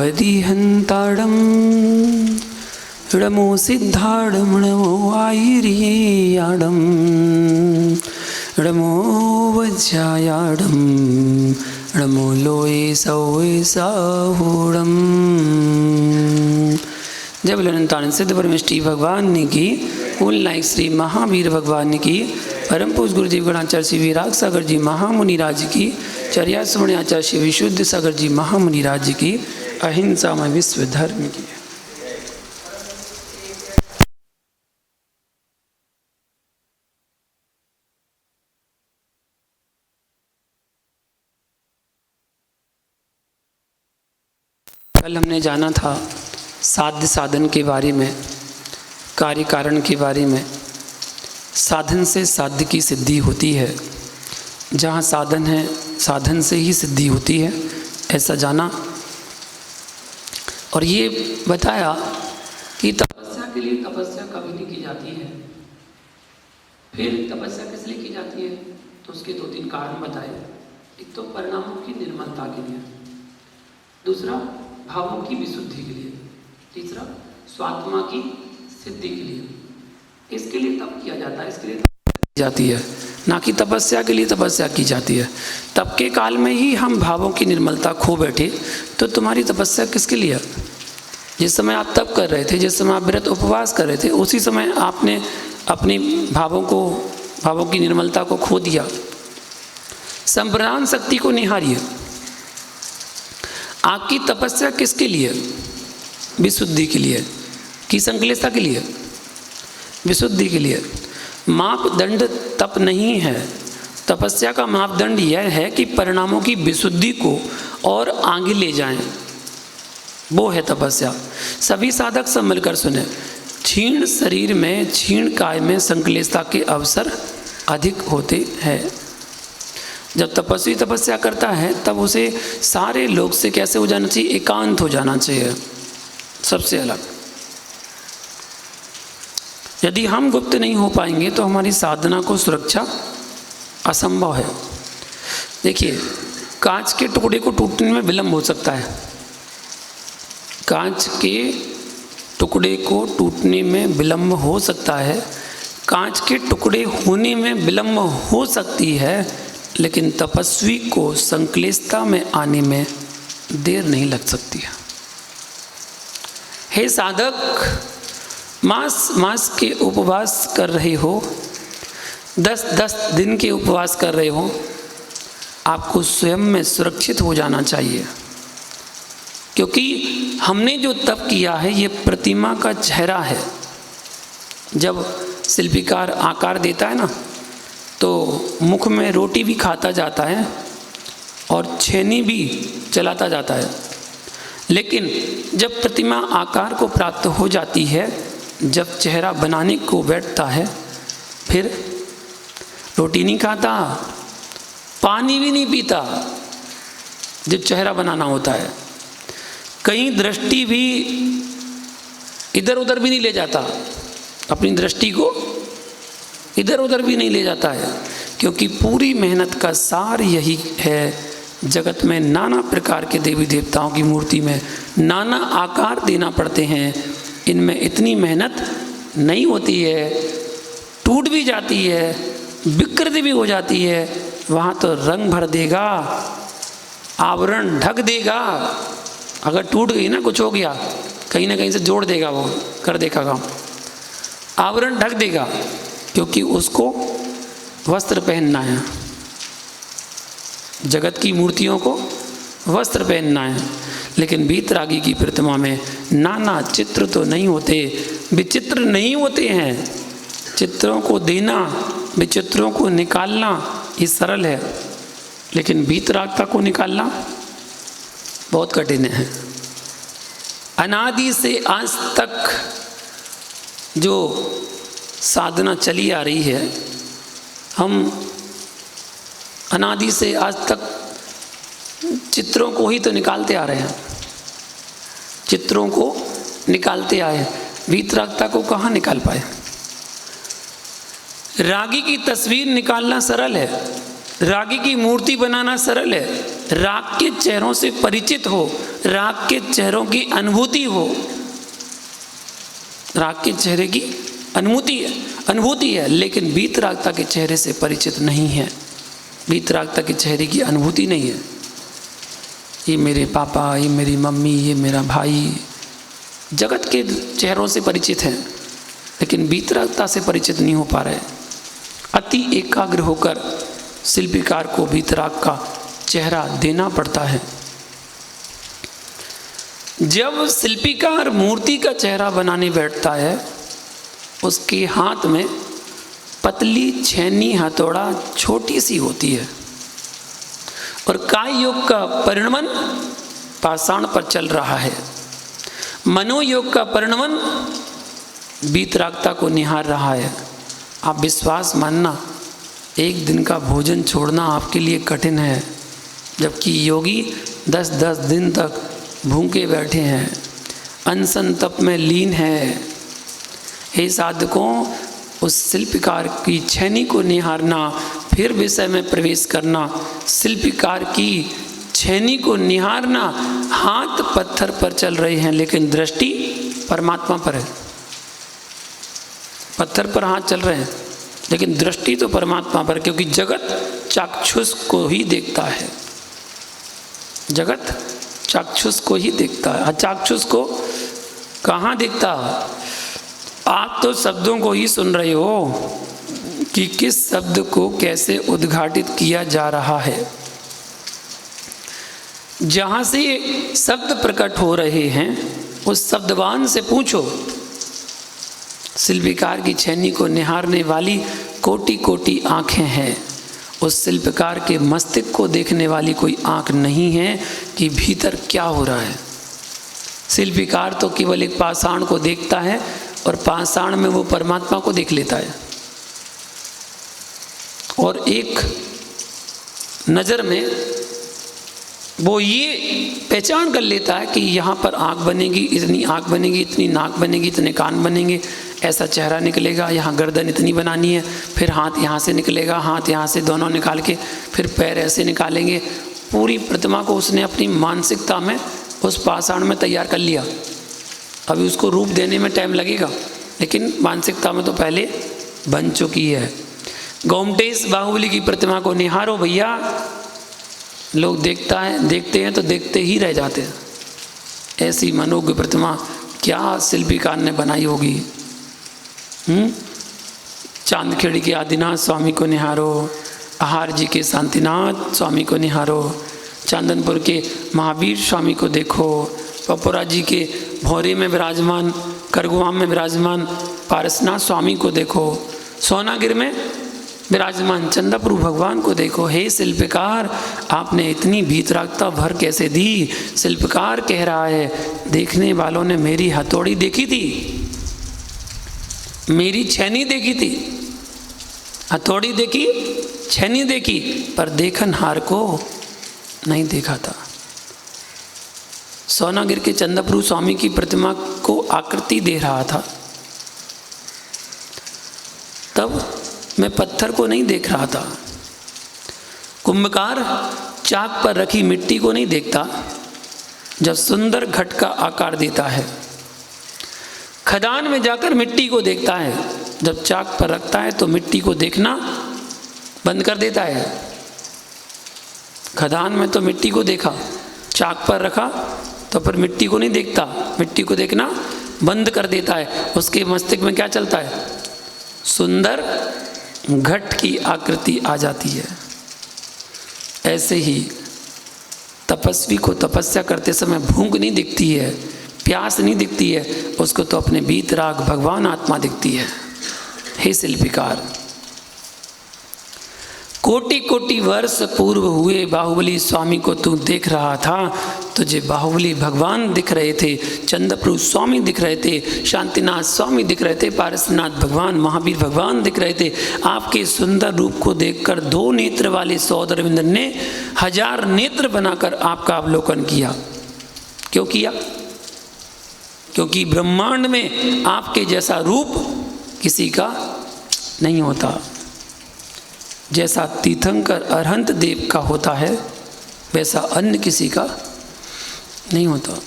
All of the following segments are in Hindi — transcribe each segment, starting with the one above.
अवधिहन्ताडं णमो सिद्धाडं णमो आयिर्याडं णमो वज्रायाडं णमो लोये सौवे साहूडं। जय बोले अनंतानंद सिद्ध परमेष्टि भगवान ने की, फूल नायक श्री महावीर भगवान ने की, परम पूज गुरुदेव गणाचार्य श्री विराग सागर जी महामुनि राज की, चर्या सुमण आचार्य श्री विशुद्ध सागर जी महामुनि राज की, अहिंसा में विश्व धर्म की। कल हमने जाना था साध्य साधन के बारे में, कार्य कारण के बारे में। साधन से साध्य की सिद्धि होती है, जहाँ साधन है साधन से ही सिद्धि होती है, ऐसा जाना। और ये बताया कि तपस्या के लिए तपस्या कभी नहीं की जाती है। फिर तपस्या किस लिए की जाती है, तो उसके 2-3 कारण बताए। एक तो परिणामों की निर्मलता के लिए, दूसरा भावों की विशुद्धि के लिए, तीसरा स्वात्मा की सिद्धि के लिए। इसके लिए तप किया जाता है, इसके लिए की जाती है, ना कि तपस्या के लिए तपस्या की जाती है। तप के काल में ही हम भावों की निर्मलता खो बैठे तो तुम्हारी तपस्या किसके लिए? जिस समय आप तप कर रहे थे, जिस समय आप व्रत उपवास कर रहे थे, उसी समय आपने अपनी भावों की निर्मलता को खो दिया। संप्रदान शक्ति को निहारिए। आपकी तपस्या किसके लिए? विशुद्धि के लिए कि संकलेशता के लिए? विशुद्धि के लिए। मापदंड तप नहीं है। तपस्या का मापदंड यह है कि परिणामों की विशुद्धि को और आगे ले जाएं, वो है तपस्या। सभी साधक सब मिलकर सुने। क्षीण शरीर में, क्षीण काय में संकलेशता के अवसर अधिक होते हैं। जब तपस्वी तपस्या करता है तब उसे सारे लोग से कैसे हो जाना चाहिए? एकांत हो जाना चाहिए, सबसे अलग। यदि हम गुप्त नहीं हो पाएंगे तो हमारी साधना को सुरक्षा असंभव है। देखिए, कांच के टुकड़े को टूटने में विलंब हो सकता है। कांच के टुकड़े को टूटने में विलंब हो सकता है, कांच के टुकड़े होने में विलंब हो सकती है, लेकिन तपस्वी को संकलेशता में आने में देर नहीं लग सकती है। हे साधक, मास के उपवास कर रहे हो, 10 दिन के उपवास कर रहे हो, आपको स्वयं में सुरक्षित हो जाना चाहिए। क्योंकि हमने जो तप किया है ये प्रतिमा का चेहरा है। जब शिल्पीकार आकार देता है ना, तो मुख में रोटी भी खाता जाता है और छेनी भी चलाता जाता है। लेकिन जब प्रतिमा आकार को प्राप्त हो जाती है, जब चेहरा बनाने को बैठता है, फिर रोटी नहीं खाता, पानी भी नहीं पीता। जब चेहरा बनाना होता है, कहीं दृष्टि भी इधर उधर भी नहीं ले जाता, अपनी दृष्टि को इधर उधर भी नहीं ले जाता है। क्योंकि पूरी मेहनत का सार यही है, जगत में नाना प्रकार के देवी देवताओं की मूर्ति में नाना आकार देना पड़ते हैं। इनमें इतनी मेहनत नहीं होती है, टूट भी जाती है, विकृति भी हो जाती है। वहाँ तो रंग भर देगा, आवरण ढक देगा। अगर टूट गई ना, कुछ हो गया, कहीं ना कहीं से जोड़ देगा, वो कर देगा काम, आवरण ढक देगा। क्योंकि उसको वस्त्र पहनना है, जगत की मूर्तियों को वस्त्र पहनना है। लेकिन वीतरागी की प्रतिमा में नाना चित्र तो नहीं होते, विचित्र नहीं होते हैं। चित्रों को देना, विचित्रों को निकालना ये सरल है, लेकिन वीतरागता को निकालना बहुत कठिन है। अनादि से आज तक जो साधना चली आ रही है, हम अनादि से आज तक चित्रों को ही तो निकालते आ रहे हैं, चित्रों को निकालते आए, वीतरागता को कहाँ निकाल पाए। रागी की तस्वीर निकालना सरल है, रागी की मूर्ति बनाना सरल है, राग के चेहरों से परिचित हो, राग के चेहरों की अनुभूति हो। राग के चेहरे की अनुभूति है, लेकिन वीतरागता के चेहरे से परिचित नहीं है, वीतरागता के चेहरे की अनुभूति नहीं है। ये मेरे पापा, ये मेरी मम्मी, ये मेरा भाई जगत के चेहरों से परिचित हैं, लेकिन वीतरागता से परिचित नहीं हो पा रहे। अति एकाग्र होकर शिल्पीकार को वीतराग का चेहरा देना पड़ता है। जब शिल्पीकार मूर्ति का चेहरा बनाने बैठता है, उसके हाथ में पतली छेनी हथौड़ा छोटी सी होती है और काय योग का परिणमन पाषाण पर चल रहा है, मनोयोग का परिणमन वीतरागता को निहार रहा है। आप विश्वास मानना, एक दिन का भोजन छोड़ना आपके लिए कठिन है, जबकि योगी 10-10 दिन तक भूखे बैठे हैं, अनशन तप में लीन है। हे साधकों, उस शिल्पकार की छेनी को निहारना, फिर विषय में प्रवेश करना, शिल्पकार की छेनी को निहारना। हाथ पत्थर पर चल रहे हैं, लेकिन दृष्टि परमात्मा पर है। पत्थर पर हाथ चल रहे हैं, लेकिन दृष्टि तो परमात्मा पर, क्योंकि जगत चाक्षुष को ही देखता है, जगत चाक्षुष को ही देखता है। चाक्षुष को कहाँ देखता? आप तो शब्दों को ही सुन रहे हो कि किस शब्द को कैसे उद्घाटित किया जा रहा है। जहाँ से शब्द प्रकट हो रहे हैं, उस शब्दवान से पूछो। शिल्पकार की छेनी को निहारने वाली कोटि कोटि आँखें हैं, उस शिल्पकार के मस्तिष्क को देखने वाली कोई आँख नहीं है कि भीतर क्या हो रहा है। शिल्पकार तो केवल एक पाषाण को देखता है और पाषाण में वो परमात्मा को देख लेता है, और एक नज़र में वो ये पहचान कर लेता है कि यहाँ पर आँख बनेगी, इतनी आँख बनेगी, इतनी नाक बनेगी, इतने कान बनेंगे, ऐसा चेहरा निकलेगा, यहाँ गर्दन इतनी बनानी है, फिर हाथ यहाँ से निकलेगा, हाथ यहाँ से दोनों निकाल के फिर पैर ऐसे निकालेंगे। पूरी प्रतिमा को उसने अपनी मानसिकता में उस पाषाण में तैयार कर लिया। अभी उसको रूप देने में टाइम लगेगा, लेकिन मानसिकता में तो पहले बन चुकी है। गोमटेश बाहुबली की प्रतिमा को निहारो भैया, लोग देखते हैं तो देखते ही रह जाते हैं। ऐसी मनोज्ञ प्रतिमा क्या शिल्पीकार ने बनाई होगी। चांदखेड़ी के आदिनाथ स्वामी को निहारो, आहार जी के शांतिनाथ स्वामी को निहारो, चांदनपुर के महावीर स्वामी को देखो, पपुरा जी के भौरे में विराजमान, करगुआम में विराजमान पारसनाथ स्वामी को देखो, सोनागिर में विराजमान चंदाप्रभु भगवान को देखो। हे शिल्पकार, आपने इतनी वीतरागता भर कैसे दी? शिल्पकार कह रहा है, देखने वालों ने मेरी हथौड़ी देखी थी, मेरी छेनी देखी थी, हथौड़ी देखी, छेनी देखी, पर देखनहार को नहीं देखा था। सोनागिर के चंदाप्रभु स्वामी की प्रतिमा को आकृति दे रहा था, तब मैं पत्थर को नहीं देख रहा था। कुंभकार चाक पर रखी मिट्टी को नहीं देखता जब सुंदर घट का आकार देता है। खदान में जाकर मिट्टी को देखता है, जब चाक पर रखता है तो मिट्टी को देखना बंद कर देता है। खदान में तो मिट्टी को देखा, चाक पर रखा तो फिर मिट्टी को नहीं देखता, मिट्टी को देखना बंद कर देता है। उसके मस्तिष्क में क्या चलता है? सुंदर घट की आकृति आ जाती है। ऐसे ही तपस्वी को तपस्या करते समय भूख नहीं दिखती है, प्यास नहीं दिखती है, उसको तो अपने वीतराग भगवान आत्मा दिखती है। हे शिल्पीकार, कोटि कोटि वर्ष पूर्व हुए बाहुबली स्वामी को तू देख रहा था, तुझे बाहुबली भगवान दिख रहे थे, चंद्रप्रभु स्वामी दिख रहे थे, शांतिनाथ स्वामी दिख रहे थे, पारसनाथ भगवान, महावीर भगवान दिख रहे थे। आपके सुंदर रूप को देखकर दो नेत्र वाले सौदरविंद ने 1000 नेत्र बनाकर आपका अवलोकन किया। क्यों किया? क्योंकि ब्रह्मांड में आपके जैसा रूप किसी का नहीं होता। जैसा तीर्थंकर अरहंत देव का होता है वैसा अन्य किसी का नहीं होता।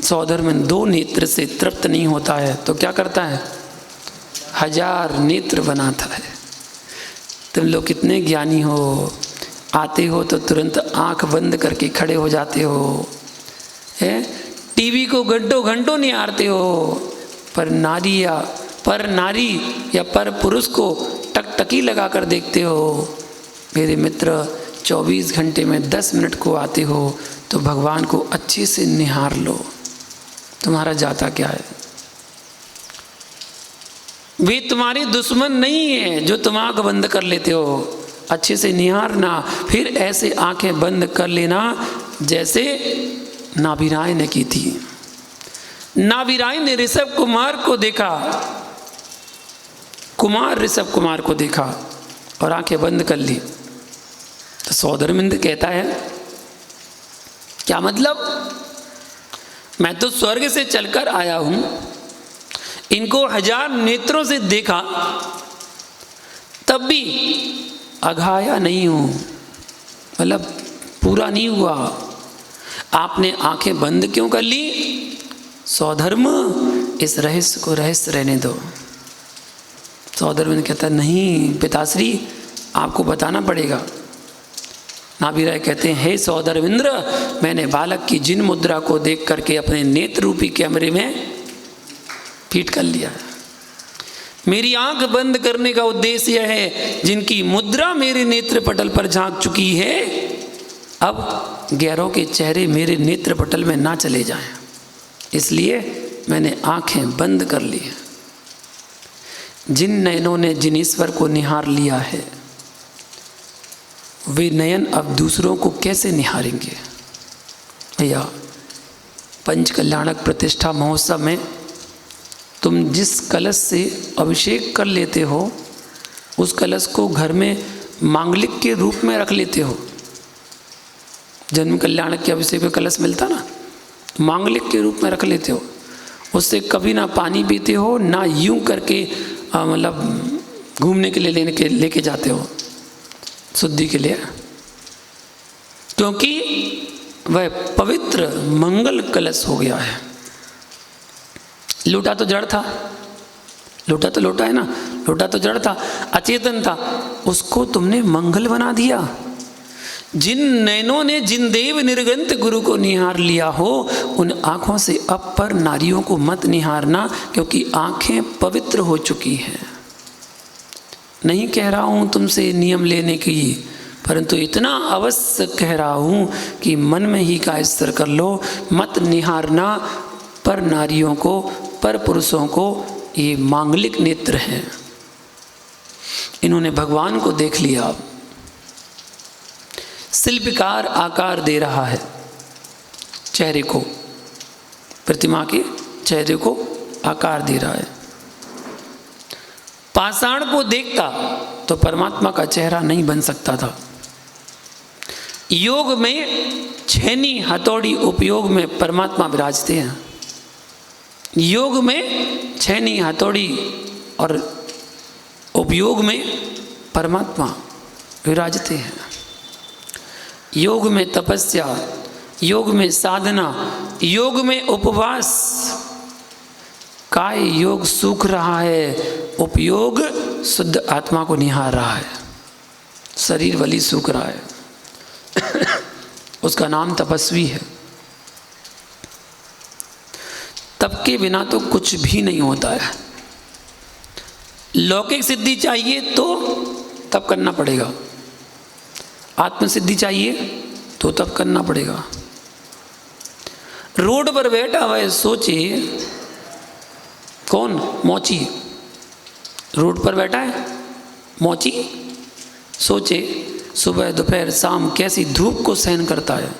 सौधर्मन 2 नेत्र से तृप्त नहीं होता है तो क्या करता है? 1000 नेत्र बनाता है। तुम लोग कितने ज्ञानी हो, आते हो तो तुरंत आंख बंद करके खड़े हो जाते हो, है? टीवी को घंटों घंटों निहारते हो, पर नारी या पर पुरुष को टकटकी लगा कर देखते हो। मेरे मित्र 24 घंटे में 10 मिनट को आते हो तो भगवान को अच्छे से निहार लो। तुम्हारा जाता क्या है? वे तुम्हारे दुश्मन नहीं है जो तुम आंख बंद कर लेते हो। अच्छे से निहारना, फिर ऐसे आंखें बंद कर लेना जैसे नाभिराय ने की थी। नाभिराय ने ऋषभ कुमार को देखा, ऋषभ कुमार को देखा और आंखें बंद कर ली। तो सौधर्मिंद कहता है क्या मतलब? मैं तो स्वर्ग से चलकर आया हूं, इनको 1000 नेत्रों से देखा, तब भी अघाया नहीं हूं, मतलब पूरा नहीं हुआ। आपने आंखें बंद क्यों कर ली? सौधर्म, इस रहस्य को रहस्य रहने दो। सौधर्म कहता नहीं पिताश्री, आपको बताना पड़ेगा। नाभिराय कहते हैं हे सौधर्मेंद्र, मैंने बालक की जिन मुद्रा को देख करके अपने नेत्र रूपी कैमरे में फीट कर लिया है। मेरी आंख बंद करने का उद्देश्य यह है, जिनकी मुद्रा मेरे नेत्र पटल पर झांक चुकी है, अब गैरों के चेहरे मेरे नेत्र पटल में ना चले जाएं, इसलिए मैंने आंखें बंद कर ली है। जिन नयनों ने जिन ईश्वर को निहार लिया है, वे नयन अब दूसरों को कैसे निहारेंगे? भैया, पंच कल्याणक प्रतिष्ठा महोत्सव में तुम जिस कलश से अभिषेक कर लेते हो, उस कलश को घर में मांगलिक के रूप में रख लेते हो। जन्म कल्याणक के अभिषेक में कलश मिलता ना, मांगलिक के रूप में रख लेते हो। उससे कभी ना पानी पीते हो, ना यूं करके मतलब घूमने के लिए लेके जाते हो शुद्धि के लिए, क्योंकि वह पवित्र मंगल कलश हो गया है। लोटा तो जड़ था, लोटा तो लोटा है ना, लोटा तो जड़ था, अचेतन था, उसको तुमने मंगल बना दिया। जिन नयनों ने जिन देव निर्गंत गुरु को निहार लिया हो, उन आँखों से अब पर नारियों को मत निहारना, क्योंकि आँखें पवित्र हो चुकी हैं। नहीं कह रहा हूँ तुमसे नियम लेने की, परंतु इतना अवश्य कह रहा हूँ कि मन में ही का स्तर कर लो, मत निहारना पर नारियों को, पर पुरुषों को। ये मांगलिक नेत्र हैं, इन्होंने भगवान को देख लिया। शिल्पकार आकार दे रहा है चेहरे को, प्रतिमा के चेहरे को आकार दे रहा है। पाषाण को देखता तो परमात्मा का चेहरा नहीं बन सकता था। योग में छेनी हथौड़ी उपयोग में परमात्मा विराजते हैं। योग में छेनी हथौड़ी और उपयोग में परमात्मा विराजते हैं। योग में तपस्या, योग में साधना, योग में उपवास। काय योग सूख रहा है, उपयोग शुद्ध आत्मा को निहार रहा है। शरीर वली सूख रहा है उसका नाम तपस्वी है। तप के बिना तो कुछ भी नहीं होता है। लौकिक सिद्धि चाहिए तो तप करना पड़ेगा, आत्म सिद्धि चाहिए तो तप करना पड़ेगा। रोड पर बैठा हुआ है, सोचे कौन? मोची। रोड पर बैठा है मोची, सोचे सुबह दोपहर शाम कैसी धूप को सहन करता है।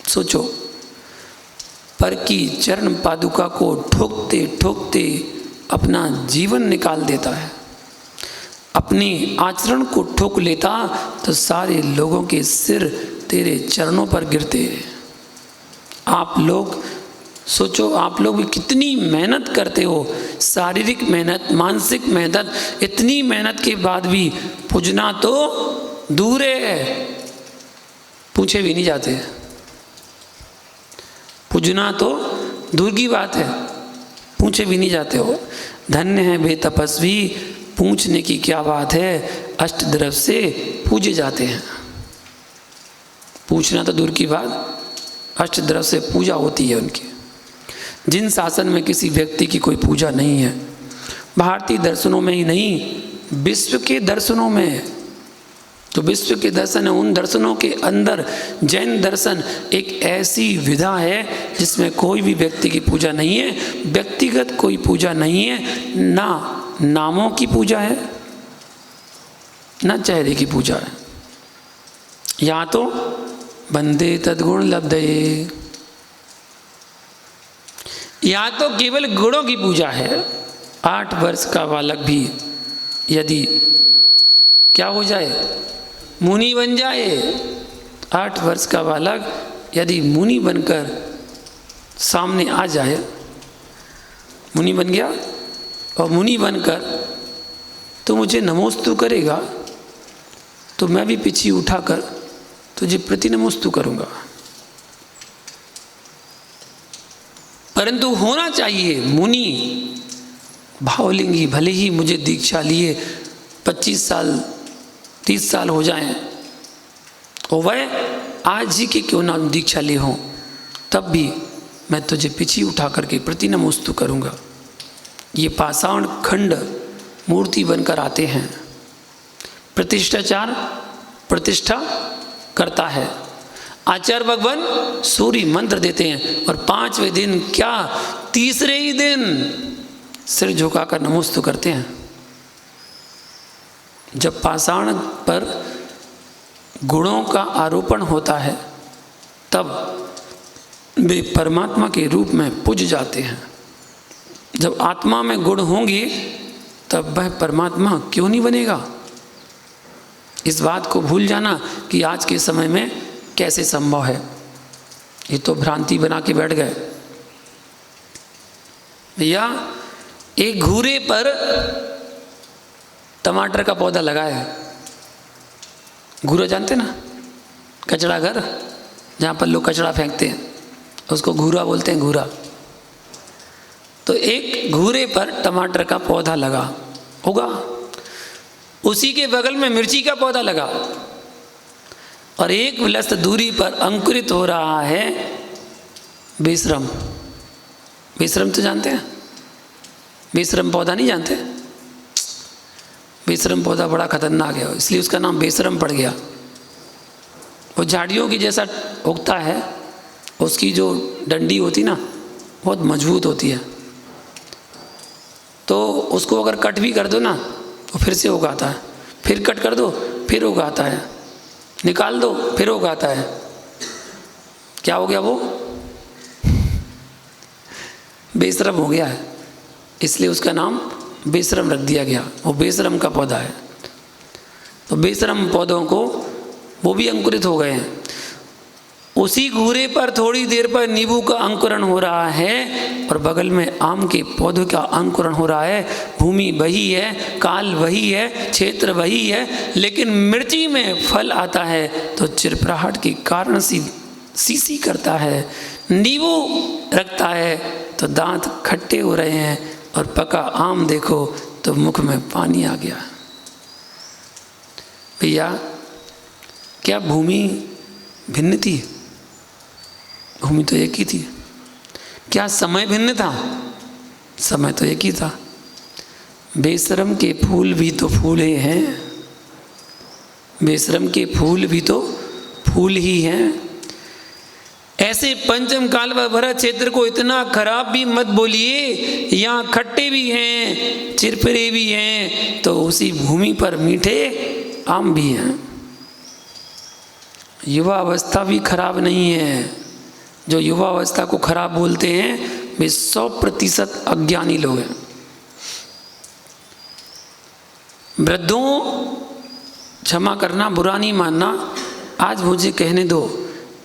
सोचो, पर की चरण पादुका को ठोकते ठोकते अपना जीवन निकाल देता है। अपने आचरण को ठोक लेता तो सारे लोगों के सिर तेरे चरणों पर गिरते। आप लोग सोचो आप लोग भी कितनी मेहनत करते हो, शारीरिक मेहनत, मानसिक मेहनत, इतनी मेहनत के बाद भी पूजना तो दूर है, पूछे भी नहीं जाते। पूजना तो दूर की बात है, पूछे भी नहीं जाते हो। धन्य है वे तपस्वी, पूछने की क्या बात है, अष्टद्रव से पूजे जाते हैं। पूछना तो दूर की बात, अष्टद्रव से पूजा होती है उनकी। जिन शासन में किसी व्यक्ति की कोई पूजा नहीं है, भारतीय दर्शनों में ही नहीं, विश्व के दर्शनों में है। तो विश्व के दर्शन है, उन दर्शनों के अंदर जैन दर्शन एक ऐसी विधा है जिसमें कोई भी व्यक्ति की पूजा नहीं है, व्यक्तिगत कोई पूजा नहीं है, ना नामों की पूजा है, ना चेहरे की पूजा है। यहाँ तो बंदे तद्गुण लब्धये, यहाँ तो केवल गुणों की पूजा है। 8 वर्ष का बालक भी यदि क्या हो जाए, मुनि बन जाए, 8 वर्ष का बालक यदि मुनि बनकर सामने आ जाए, मुनि बन गया और मुनि बनकर तो मुझे नमोस्तु करेगा, तो मैं भी पीछे उठाकर तुझे प्रति नमोस्तु करूँगा। परंतु होना चाहिए मुनि भावलिंगी, भले ही मुझे दीक्षा लिए 25 साल 30 साल हो जाएं, और वह आज ही के क्यों ना दीक्षा ले हों, तब भी मैं तुझे पीछे उठा करके प्रति नमोस्तु करूँगा। ये पाषाण खंड मूर्ति बनकर आते हैं। प्रतिष्ठाचार प्रतिष्ठा करता है। आचार्य भगवान सूर्य मंत्र देते हैं और 5वें दिन क्या, तीसरे ही दिन सिर झुकाकर नमोस्तु करते हैं। जब पाषाण पर गुणों का आरोपण होता है तब वे परमात्मा के रूप में पूज जाते हैं। जब आत्मा में गुण होंगे तब वह परमात्मा क्यों नहीं बनेगा। इस बात को भूल जाना कि आज के समय में कैसे संभव है, ये तो भ्रांति बना के बैठ गए। भैया एक घूरे पर टमाटर का पौधा लगाया है। घूरा जानते ना, कचरा घर, जहाँ पर लोग कचरा फेंकते हैं, उसको घूरा बोलते हैं, घूरा। तो एक घूरे पर टमाटर का पौधा लगा होगा, उसी के बगल में मिर्ची का पौधा लगा, और एक विलस्त दूरी पर अंकुरित हो रहा है बेशरम। बेशरम तो जानते हैं, बेशरम पौधा नहीं जानते। बेशरम पौधा बड़ा खतरनाक है, इसलिए उसका नाम बेशरम पड़ गया। वो झाड़ियों की जैसा उगता है, उसकी जो डंडी होती ना बहुत मजबूत होती है, तो उसको अगर कट भी कर दो ना तो फिर से उगाता है, फिर कट कर दो फिर उगाता है, निकाल दो फिर उगाता है। क्या हो गया, वो बेशरम हो गया है, इसलिए उसका नाम बेशरम रख दिया गया। वो बेशरम का पौधा है। तो बेशरम पौधों को वो भी अंकुरित हो गए हैं। उसी घूरे पर थोड़ी देर पर नींबू का अंकुरण हो रहा है और बगल में आम के पौधे का अंकुरण हो रहा है। भूमि वही है, काल वही है, क्षेत्र वही है, लेकिन मिर्ची में फल आता है तो चिरपराहट के कारण सीसी करता है। नींबू रखता है तो दांत खट्टे हो रहे हैं, और पका आम देखो तो मुख में पानी आ गया। भैया क्या भूमि भिन्न थी? भूमि तो एक ही थी। क्या समय भिन्न था? समय तो एक ही था। बेशरम के फूल भी तो फूल ही हैं, बेशरम के फूल भी तो फूल ही हैं। ऐसे पंचम काल व भरत क्षेत्र को इतना खराब भी मत बोलिए, यहाँ खट्टे भी हैं, चिरपिरे भी हैं, तो उसी भूमि पर मीठे आम भी हैं। युवा अवस्था भी खराब नहीं है। जो युवा अवस्था को खराब बोलते हैं वे 100% अज्ञानी लोग हैं। वृद्धों, क्षमा करना, बुरा नहीं मानना, आज मुझे कहने दो,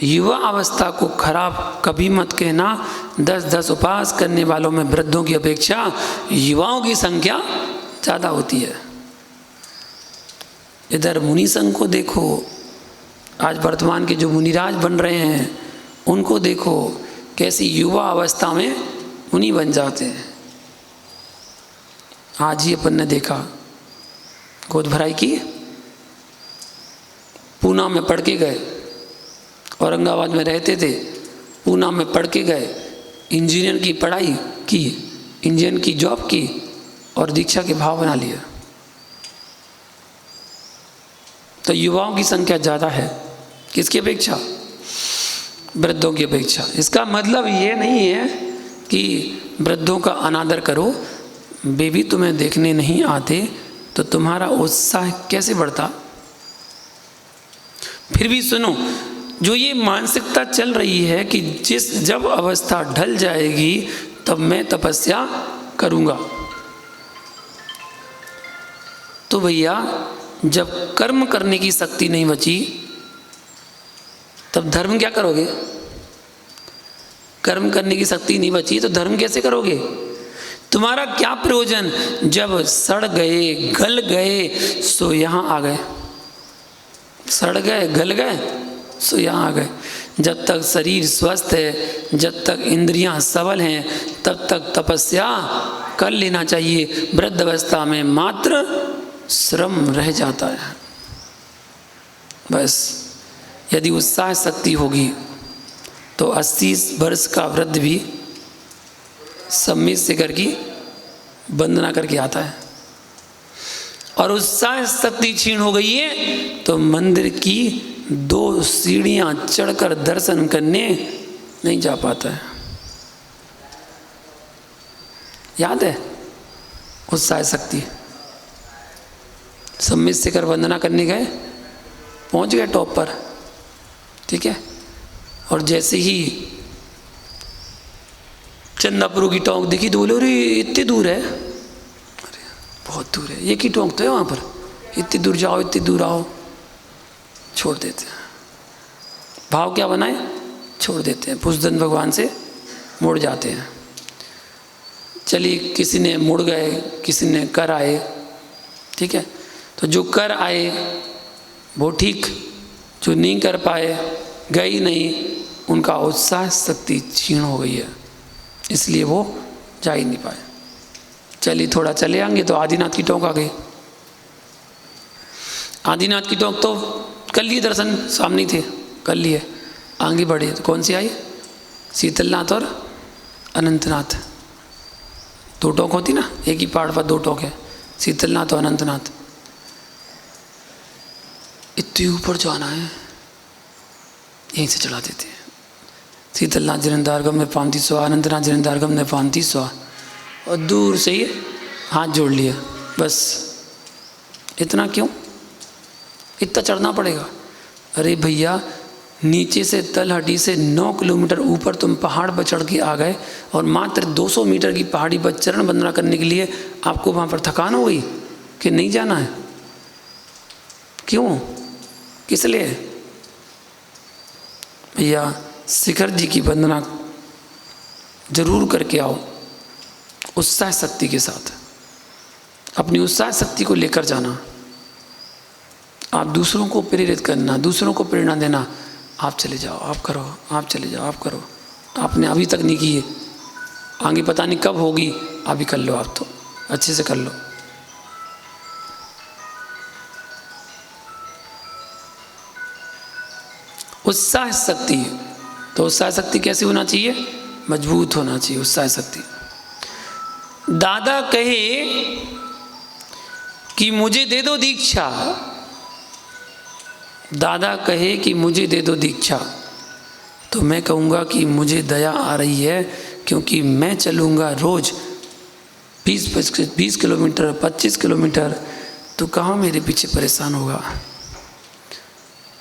युवा अवस्था को खराब कभी मत कहना। 10-10 उपवास करने वालों में वृद्धों की अपेक्षा युवाओं की संख्या ज़्यादा होती है। इधर मुनि संघ को देखो, आज वर्तमान के जो मुनिराज बन रहे हैं उनको देखो, कैसी युवा अवस्था में मुनि बन जाते हैं। आज ही अपन ने देखा, गोद भराई की, पूना में पढ़ के गए, औरंगाबाद में रहते थे, पूना में पढ़ के गए, इंजीनियर की पढ़ाई की, इंजीनियर की जॉब की और दीक्षा के भाव बना लिया। तो युवाओं की संख्या ज़्यादा है, किसकी अपेक्षा? वृद्धों की अपेक्षा। इसका मतलब ये नहीं है कि वृद्धों का अनादर करो। बेबी तुम्हें देखने नहीं आते तो तुम्हारा उत्साह कैसे बढ़ता? फिर भी सुनो, जो ये मानसिकता चल रही है कि जब अवस्था ढल जाएगी तब मैं तपस्या करूँगा, तो भैया जब कर्म करने की शक्ति नहीं बची तब धर्म क्या करोगे? कर्म करने की शक्ति नहीं बची तो धर्म कैसे करोगे? तुम्हारा क्या प्रयोजन? जब सड़ गए गल गए सो यहाँ आ गए, सड़ गए गल गए सो यहाँ आ गए। जब तक शरीर स्वस्थ है, जब तक इंद्रियां सबल हैं, तब तक तपस्या कर लेना चाहिए। वृद्ध अवस्था में मात्र श्रम रह जाता है बस। यदि उत्साह शक्ति होगी तो 80 वर्ष का वृद्ध भी सम्मित शिखर की वंदना करके आता है। और उत्साह शक्ति क्षीण हो गई है तो मंदिर की 2 सीढ़ियां चढ़कर दर्शन करने नहीं जा पाता है। याद है उत्साह शक्ति? सम्मित शिखर वंदना करने गए, पहुंच गए टॉप पर, ठीक है, और जैसे ही चंदापुर की टोंक दिखी तो बोले अरे इतनी दूर है, अरे बहुत दूर है, ये की टोंक तो है वहाँ पर, इतनी दूर जाओ, इतनी दूर आओ, छोड़ देते हैं। भाव क्या बनाए? छोड़ देते हैं, पुष्दन भगवान से मुड़ जाते हैं। चलिए, किसी ने मुड़ गए, किसी ने कर आए, ठीक है, तो जो कर आए वो ठीक, जो नहीं कर पाए, गई नहीं, उनका उत्साह शक्ति क्षीण हो गई है, इसलिए वो जा ही नहीं पाए। चलिए थोड़ा चले आएंगे तो आदिनाथ की टोंक आ गई। आदिनाथ की टोंक तो कर लिए दर्शन, सामने थे, कर लिए, आगे बढ़े तो कौन सी आई? शीतलनाथ और अनंतनाथ। 2 टोंक होती ना, एक ही पहाड़ पर 2 टोंक है, शीतलनाथ और अनंतनाथ। इतनी ऊपर जाना है, यहीं से चढ़ा देते हैं। शीतलनाथ जिनेंद्रगम में 3500, अनंतनाथ जिनेंद्रगम में 3500, और दूर से ही हाथ जोड़ लिए, बस। इतना क्यों? इतना चढ़ना पड़ेगा? अरे भैया, नीचे से तलहटी से 9 किलोमीटर ऊपर तुम पहाड़ पर चढ़ के आ गए और मात्र 200 मीटर की पहाड़ी पर चरण वंदना करने के लिए आपको वहाँ पर थकान हो गई कि नहीं जाना है? क्यों? किस लिए? भैया शिखर जी की वंदना जरूर करके आओ, उत्साह शक्ति के साथ। अपनी उत्साह शक्ति को लेकर जाना, आप दूसरों को प्रेरित करना, दूसरों को प्रेरणा देना। आप चले जाओ, आप करो, आप चले जाओ, आप करो। आपने अभी तक नहीं की है, आगे पता नहीं कब होगी, अभी कर लो, आप तो अच्छे से कर लो। उत्साह शक्ति, तो उत्साह शक्ति कैसे होना चाहिए? मजबूत होना चाहिए उत्साह शक्ति। दादा कहे कि मुझे दे दो दीक्षा, दादा कहे कि मुझे दे दो दीक्षा, तो मैं कहूँगा कि मुझे दया आ रही है, क्योंकि मैं चलूँगा रोज़ 20 किलोमीटर, 25 किलोमीटर, तो कहाँ मेरे पीछे परेशान होगा।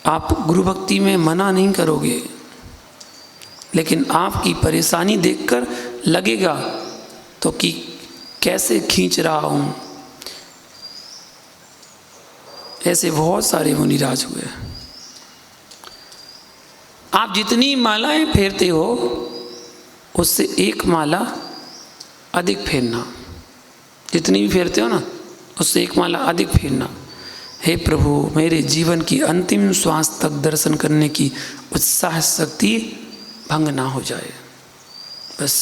आप गुरु भक्ति में मना नहीं करोगे, लेकिन आपकी परेशानी देखकर लगेगा तो कि कैसे खींच रहा हूँ। ऐसे बहुत सारे मुनिराज हुए। आप जितनी मालाएं फेरते हो उससे एक माला अधिक फेरना, जितनी भी फेरते हो ना उससे एक माला अधिक फेरना। हे प्रभु, मेरे जीवन की अंतिम श्वास तक दर्शन करने की उत्साह शक्ति भंग ना हो जाए। बस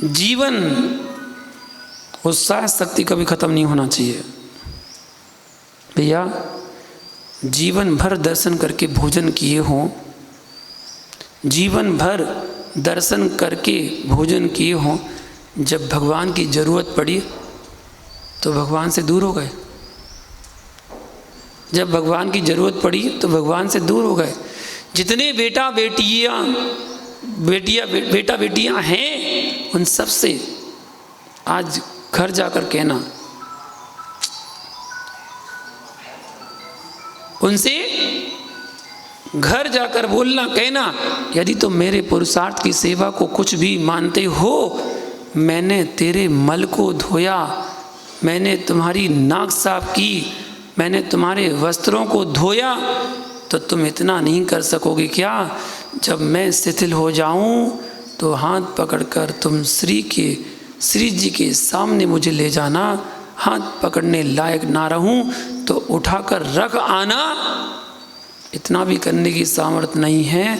जीवन उत्साह शक्ति कभी खत्म नहीं होना चाहिए भैया। जीवन भर दर्शन करके भोजन किए हों, जीवन भर दर्शन करके भोजन किए हों, जब भगवान की ज़रूरत पड़ी तो भगवान से दूर हो गए। जब भगवान की ज़रूरत पड़ी तो भगवान से दूर हो गए। जितने बेटा बेटियां हैं उन सब से आज घर जाकर कहना, उनसे घर जाकर बोलना, कहना, यदि तुम मेरे पुरुषार्थ की सेवा को कुछ भी मानते हो, मैंने तेरे मल को धोया, मैंने तुम्हारी नाक साफ की, मैंने तुम्हारे वस्त्रों को धोया, तो तुम इतना नहीं कर सकोगे क्या? जब मैं शिथिल हो जाऊं तो हाथ पकड़कर तुम श्री जी के सामने मुझे ले जाना। हाथ पकड़ने लायक ना रहूं तो उठाकर रख आना। इतना भी करने की सामर्थ्य नहीं है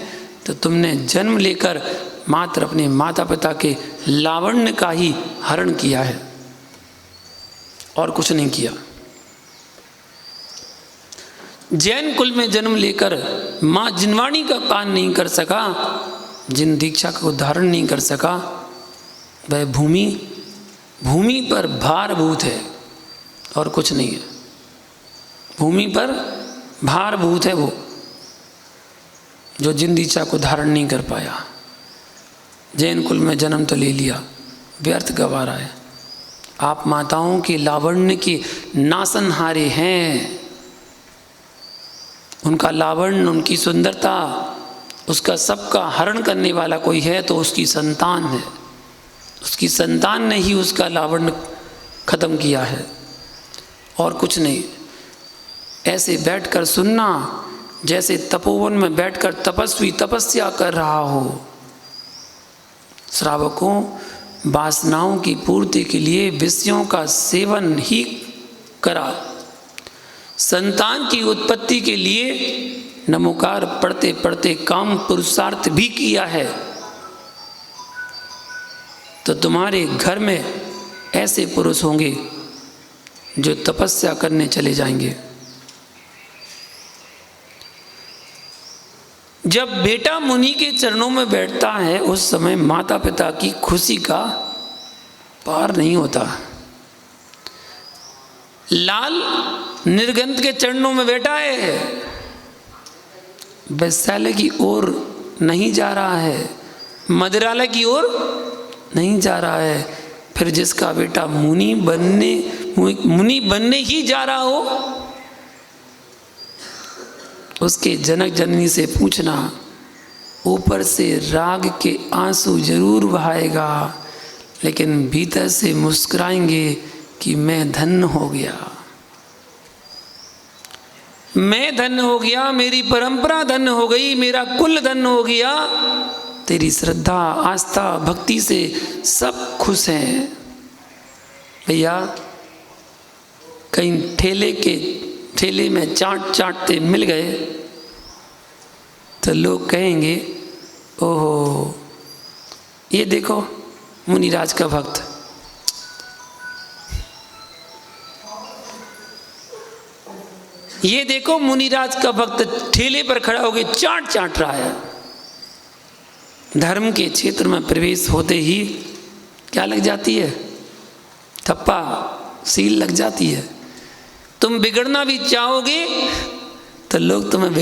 तो तुमने जन्म लेकर मात्र अपने माता पिता के लावण्य का ही हरण किया है और कुछ नहीं किया। जैन कुल में जन्म लेकर माँ जिनवाणी का पान नहीं कर सका, जिन दीक्षा का उद्धारण नहीं कर सका, वह भूमि पर भारभूत है और कुछ नहीं है। भूमि पर भारभूत है वो जो जिन दीक्षा को धारण नहीं कर पाया। जैन कुल में जन्म तो ले लिया, व्यर्थ गवा रहा है। आप माताओं के लावण्य के नासनहारे हैं। उनका लावण्य, उनकी सुंदरता, उसका सबका हरण करने वाला कोई है तो उसकी संतान है। उसकी संतान ने ही उसका लावण्य खत्म किया है और कुछ नहीं। ऐसे बैठकर सुनना जैसे तपोवन में बैठकर तपस्वी तपस्या कर रहा हो। श्रावकों, वासनाओं की पूर्ति के लिए विषयों का सेवन ही करा, संतान की उत्पत्ति के लिए नमोकार पढ़ते पढ़ते काम पुरुषार्थ भी किया है, तो तुम्हारे घर में ऐसे पुरुष होंगे जो तपस्या करने चले जाएंगे। जब बेटा मुनि के चरणों में बैठता है उस समय माता पिता की खुशी का पार नहीं होता। लाल निर्गंध के चरणों में बैठा है, वैशाल्य की ओर नहीं जा रहा है, मदिरालय की ओर नहीं जा रहा है। फिर जिसका बेटा मुनि बनने ही जा रहा हो उसके जनक जननी से पूछना, ऊपर से राग के आंसू जरूर बहाएगा लेकिन भीतर से मुस्कुराएंगे कि मैं धन्य हो गया, मैं धन्य हो गया, मेरी परंपरा धन्य हो गई, मेरा कुल धन्य हो गया। तेरी श्रद्धा, आस्था, भक्ति से सब खुश हैं। भैया, कहीं ठेले में चाटते मिल गए तो लोग कहेंगे, ओहो ये देखो मुनिराज का भक्त, ये देखो मुनिराज का भक्त ठेले पर खड़ा होकर चाट रहा है। धर्म के क्षेत्र में प्रवेश होते ही क्या लग जाती है? थप्पा, सील लग जाती है। तुम बिगड़ना भी चाहोगे तो लोग तुम्हें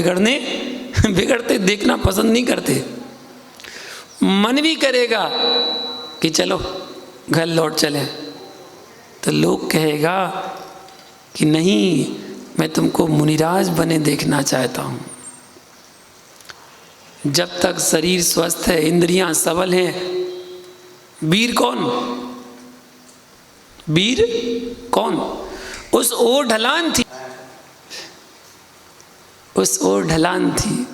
बिगड़ते देखना पसंद नहीं करते। मन भी करेगा कि चलो घर लौट चले तो लोग कहेगा कि नहीं, मैं तुमको मुनिराज बने देखना चाहता हूँ। जब तक शरीर स्वस्थ है, इंद्रियां सबल हैं, वीर कौन? उस ओर ढलान थी, उस ओर ढलान थी,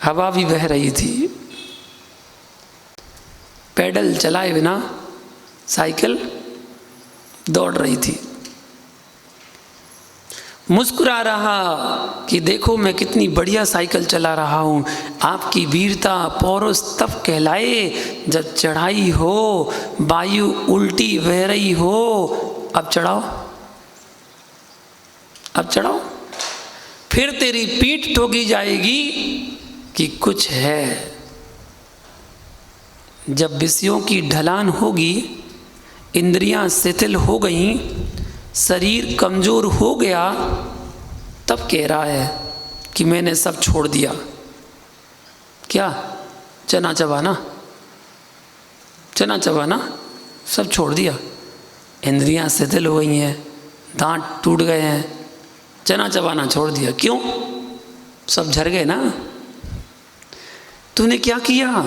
हवा भी बह रही थी। पैडल चलाए बिना साइकिल दौड़ रही थी। मुस्कुरा रहा कि देखो मैं कितनी बढ़िया साइकिल चला रहा हूँ। आपकी वीरता पौरुष तब कहलाए जब चढ़ाई हो, वायु उल्टी बह रही हो। अब चढ़ाओ, अब चढ़ाओ, फिर तेरी पीठ ठोकी जाएगी कि कुछ है। जब विषयों की ढलान होगी, इंद्रियां शिथिल हो गईं, शरीर कमजोर हो गया, तब कह रहा है कि मैंने सब छोड़ दिया। क्या? चना चबाना, चना चबाना सब छोड़ दिया। इंद्रियां शिथिल हो गई हैं, दांत टूट गए हैं, चना चबाना छोड़ दिया। क्यों? सब झड़ गए ना। तूने क्या किया?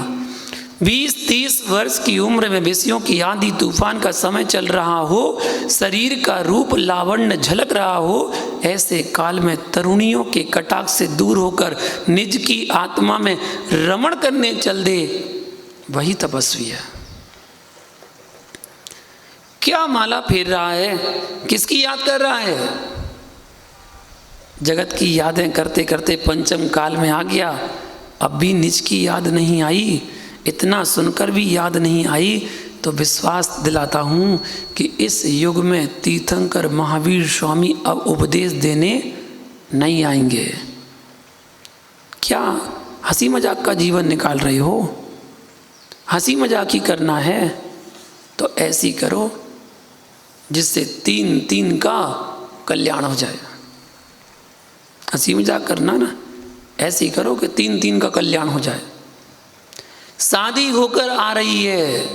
20-30 वर्ष की उम्र में विषयों की आंधी तूफान का समय चल रहा हो, शरीर का रूप लावण्य झलक रहा हो, ऐसे काल में तरुणियों के कटाक्ष से दूर होकर निज की आत्मा में रमण करने चल दे, वही तपस्वी है। क्या माला फेर रहा है? किसकी याद कर रहा है? जगत की यादें करते करते पंचम काल में आ गया, अब भी निज की याद नहीं आई। इतना सुनकर भी याद नहीं आई तो विश्वास दिलाता हूँ कि इस युग में तीर्थंकर महावीर स्वामी अब उपदेश देने नहीं आएंगे। क्या हंसी मजाक का जीवन निकाल रहे हो? हंसी मजाक ही करना है तो ऐसी करो जिससे 3 का कल्याण हो जाए। हंसी मजाक करना ना, ऐसी करो कि 3 का कल्याण हो जाए। शादी होकर आ रही है,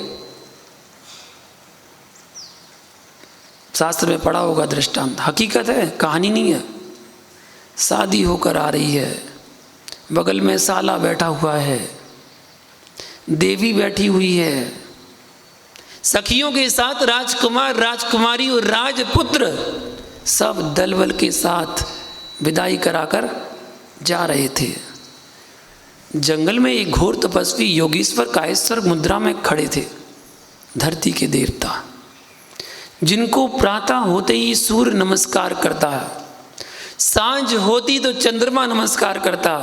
शास्त्र में पढ़ा होगा दृष्टांत, हकीकत है, कहानी नहीं है। शादी होकर आ रही है, बगल में साला बैठा हुआ है, देवी बैठी हुई है, सखियों के साथ राजकुमार, राजकुमारी और राजपुत्र सब दलबल के साथ विदाई कराकर जा रहे थे। जंगल में एक घोर तपस्वी योगीश्वर कायेश्वर मुद्रा में खड़े थे। धरती के देवता, जिनको प्रातः होते ही सूर्य नमस्कार करता है, सांझ होती तो चंद्रमा नमस्कार करता,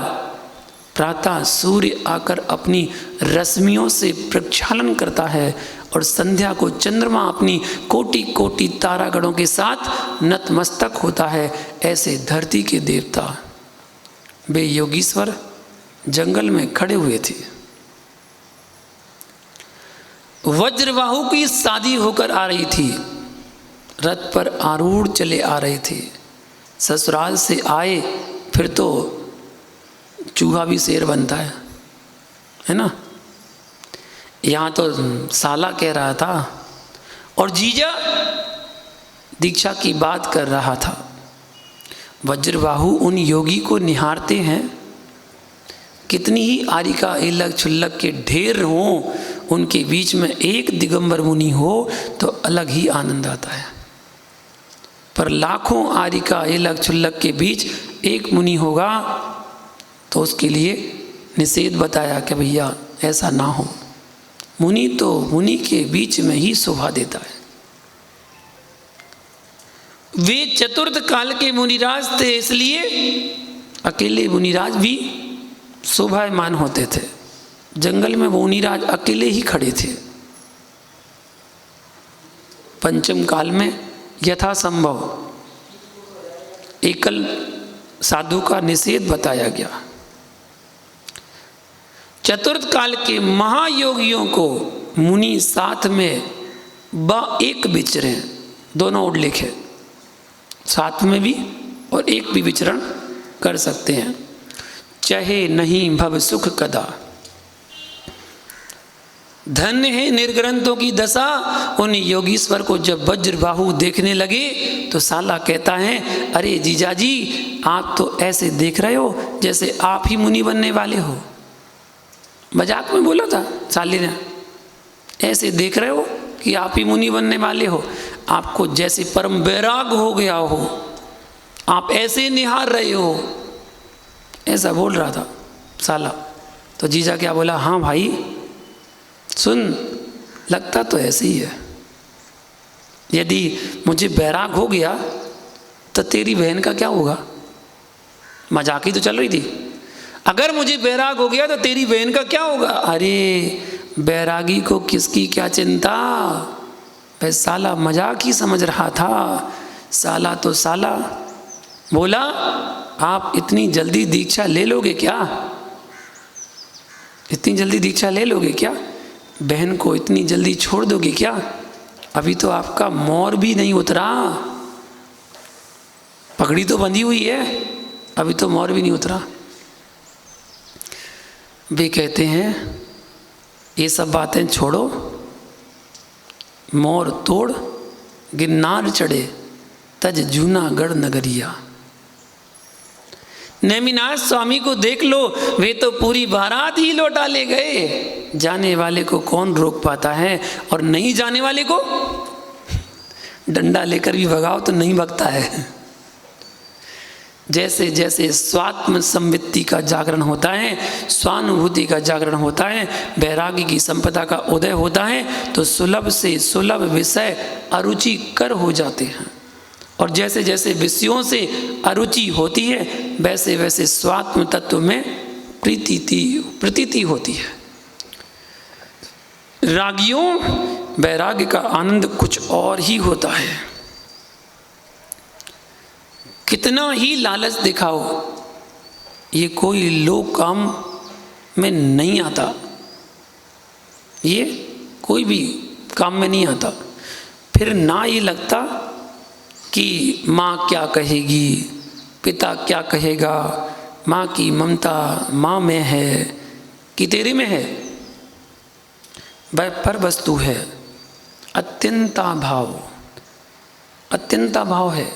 प्रातः सूर्य आकर अपनी रश्मियों से प्रक्षालन करता है और संध्या को चंद्रमा अपनी कोटि कोटि तारागणों के साथ नतमस्तक होता है। ऐसे धरती के देवता वे योगीश्वर जंगल में खड़े हुए थे। वज्रबाहु की शादी होकर आ रही थी, रथ पर आरूढ़ चले आ रहे थे। ससुराल से आए फिर तो चूहा भी शेर बनता है ना। यहाँ तो साला कह रहा था और जीजा दीक्षा की बात कर रहा था। वज्रबाहु उन योगी को निहारते हैं, कितनी ही आरिका इलक छुल्लक के ढेर हों, उनके बीच में एक दिगंबर मुनि हो तो अलग ही आनंद आता है। पर लाखों आरिका इलक छुल्लक के बीच एक मुनि होगा तो उसके लिए निषेध बताया कि भैया ऐसा ना हो। मुनि तो मुनि के बीच में ही शोभा देता है। वे चतुर्थ काल के मुनिराज थे, इसलिए अकेले मुनिराज भी शोभायमान होते थे। जंगल में वो मुनिराज अकेले ही खड़े थे। पंचम काल में यथासंभव एकल साधु का निषेध बताया गया। चतुर्थ काल के महायोगियों को मुनि साथ में एक विचरे, दोनों ओर लिखे, साथ में भी और एक भी विचरण कर सकते हैं। चाहे नहीं भव सुख कदा, धन्य है निर्ग्रंथों की दशा। उन योगीश्वर को जब वज्रबाहु देखने लगे तो साला कहता है, अरे जीजाजी आप तो ऐसे देख रहे हो जैसे आप ही मुनि बनने वाले हो। मजाक में बोला था साले ने, ऐसे देख रहे हो कि आप ही मुनि बनने वाले हो। आपको जैसे परम वैराग हो गया हो, आप ऐसे निहार रहे हो, ऐसा बोल रहा था साला। तो जीजा क्या बोला, हाँ भाई सुन, लगता तो ऐसे ही है। यदि मुझे वैराग हो गया तो तेरी बहन का क्या होगा? मजाक ही तो चल रही थी। अगर मुझे वैराग हो गया तो तेरी बहन का क्या होगा? अरे बैरागी को किसकी क्या चिंता, वह साला मजाक ही समझ रहा था। साला तो साला बोला, आप इतनी जल्दी दीक्षा ले लोगे क्या? इतनी जल्दी दीक्षा ले लोगे क्या? बहन को इतनी जल्दी छोड़ दोगे क्या? अभी तो आपका मोर भी नहीं उतरा, पगड़ी तो बंधी हुई है, अभी तो मोर भी नहीं उतरा। वे कहते हैं ये सब बातें छोड़ो, मोर तोड़ गिरनार चढ़े तज जूनागढ़ नगरिया। नेमिनाथ स्वामी को देख लो, वे तो पूरी बारात ही लौटा ले गए। जाने वाले को कौन रोक पाता है, और नहीं जाने वाले को डंडा लेकर भी भगाओ तो नहीं भगता है। जैसे जैसे स्वात्म संवित्ति का जागरण होता है, स्वानुभूति का जागरण होता है, वैरागी की संपदा का उदय होता है, तो सुलभ से सुलभ विषय अरुचिकर हो जाते हैं। और जैसे जैसे विषयों से अरुचि होती है, वैसे वैसे स्वात्म तत्व में प्रतीति होती है। रागियों, वैराग्य का आनंद कुछ और ही होता है। कितना ही लालच दिखाओ, ये कोई लोक काम में नहीं आता, ये कोई भी काम में नहीं आता। फिर ना ये लगता कि माँ क्या कहेगी, पिता क्या कहेगा, माँ की ममता माँ में है कि तेरे में है। वह पर वस्तु है, अत्यंता भाव, अत्यंता भाव है।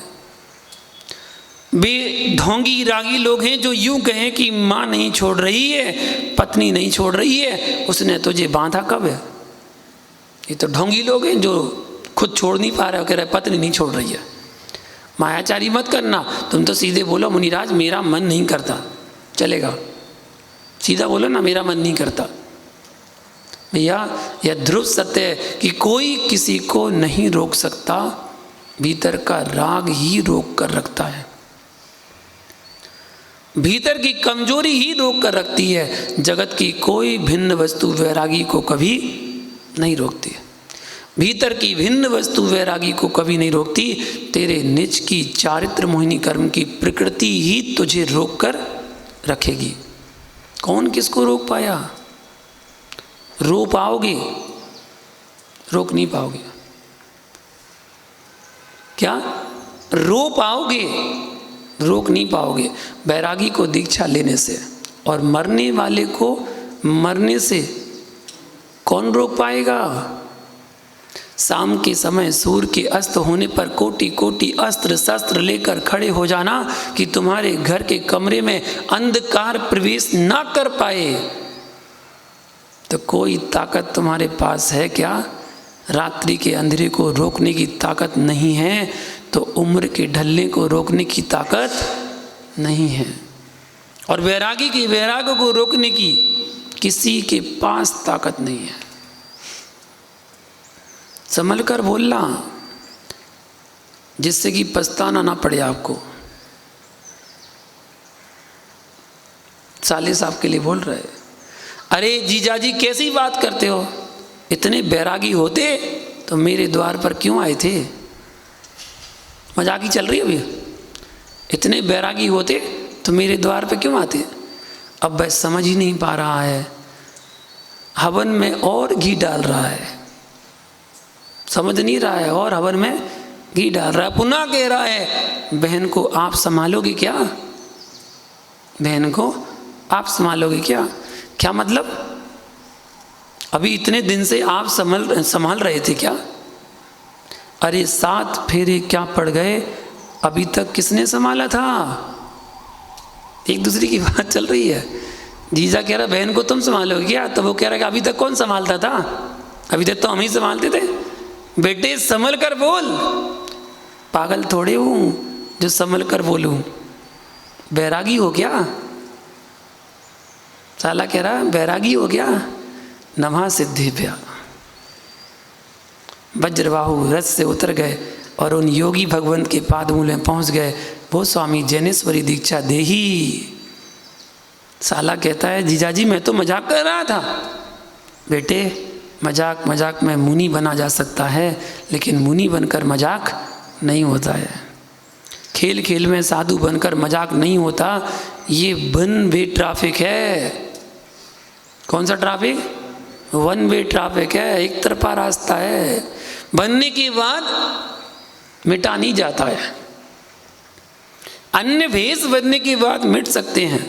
वे ढोंगी रागी लोग हैं जो यूं कहें कि माँ नहीं छोड़ रही है, पत्नी नहीं छोड़ रही है, उसने तुझे बांधा कब है। ये तो ढोंगी लोग हैं जो खुद छोड़ नहीं पा रहे हो, कह रहे पत्नी नहीं छोड़ रही है। मायाचारी मत करना, तुम तो सीधे बोलो मुनिराज मेरा मन नहीं करता, चलेगा। सीधा बोलो ना, मेरा मन नहीं करता। भैया यह ध्रुव सत्य है कि कोई किसी को नहीं रोक सकता, भीतर का राग ही रोक कर रखता है, भीतर की कमजोरी ही रोक कर रखती है। जगत की कोई भिन्न वस्तु वैरागी को कभी नहीं रोकती, भीतर की भिन्न वस्तु वैरागी को कभी नहीं रोकती। तेरे निज की चारित्र मोहिनी कर्म की प्रकृति ही तुझे रोक कर रखेगी। कौन किसको रोक पाया? रो पाओगे, रोक नहीं पाओगे। क्या रो पाओगे, रोक नहीं पाओगे। बैरागी को दीक्षा लेने से और मरने वाले को मरने से कौन रोक पाएगा? शाम के समय सूर्य के अस्त होने पर कोटि कोटि अस्त्र शस्त्र लेकर खड़े हो जाना कि तुम्हारे घर के कमरे में अंधकार प्रवेश ना कर पाए, तो कोई ताकत तुम्हारे पास है क्या? रात्रि के अंधेरे को रोकने की ताकत नहीं है, तो उम्र के ढलने को रोकने की ताकत नहीं है। और वैरागी के वैराग को रोकने की किसी के पास ताकत नहीं है। संभल कर बोलना, जिससे कि पछताना ना पड़े आपको। साले साहब के लिए बोल रहे, अरे जीजाजी कैसी बात करते हो, इतने बैरागी होते तो मेरे द्वार पर क्यों आए थे? मजाक ही चल रही है अभी। इतने बैरागी होते तो मेरे द्वार पर क्यों आते? अब वह समझ ही नहीं पा रहा है, हवन में और घी डाल रहा है, समझ नहीं रहा है, और हवन में घी डाल रहा है। पुनः कह रहा है, बहन को आप संभालोगे क्या? बहन को आप संभालोगे क्या? क्या मतलब? अभी इतने दिन से आप संभाल रहे थे क्या? अरे 7 फेरे क्या पड़ गए, अभी तक किसने संभाला था? एक दूसरे की बात चल रही है। जीजा कह रहा बहन को तुम संभालोगे क्या, तो वो कह रहा कि अभी तक कौन संभालता था? अभी तक तो हम ही संभालते थे। बेटे संभल कर बोल। पागल थोड़े हूँ जो संभल कर बोलूँ। बैरागी हो क्या? साला कह रहा बैरागी हो क्या? नमः सिद्धिभ्या। वज्रबाहु रथ से उतर गए और उन योगी भगवंत के पादमूल में पहुंच गए। वो स्वामी जैनेश्वरी दीक्षा देही। साला कहता है जीजाजी मैं तो मजाक कर रहा था। बेटे मजाक मजाक में मुनि बना जा सकता है, लेकिन मुनि बनकर मजाक नहीं होता है। खेल खेल में साधु बनकर मजाक नहीं होता। ये वन वे ट्रैफिक है। कौन सा ट्रैफिक? वन वे ट्रैफिक है, एक तरफा रास्ता है। बनने के बाद मिटा नहीं जाता है। अन्य भेष बनने के बाद मिट सकते हैं,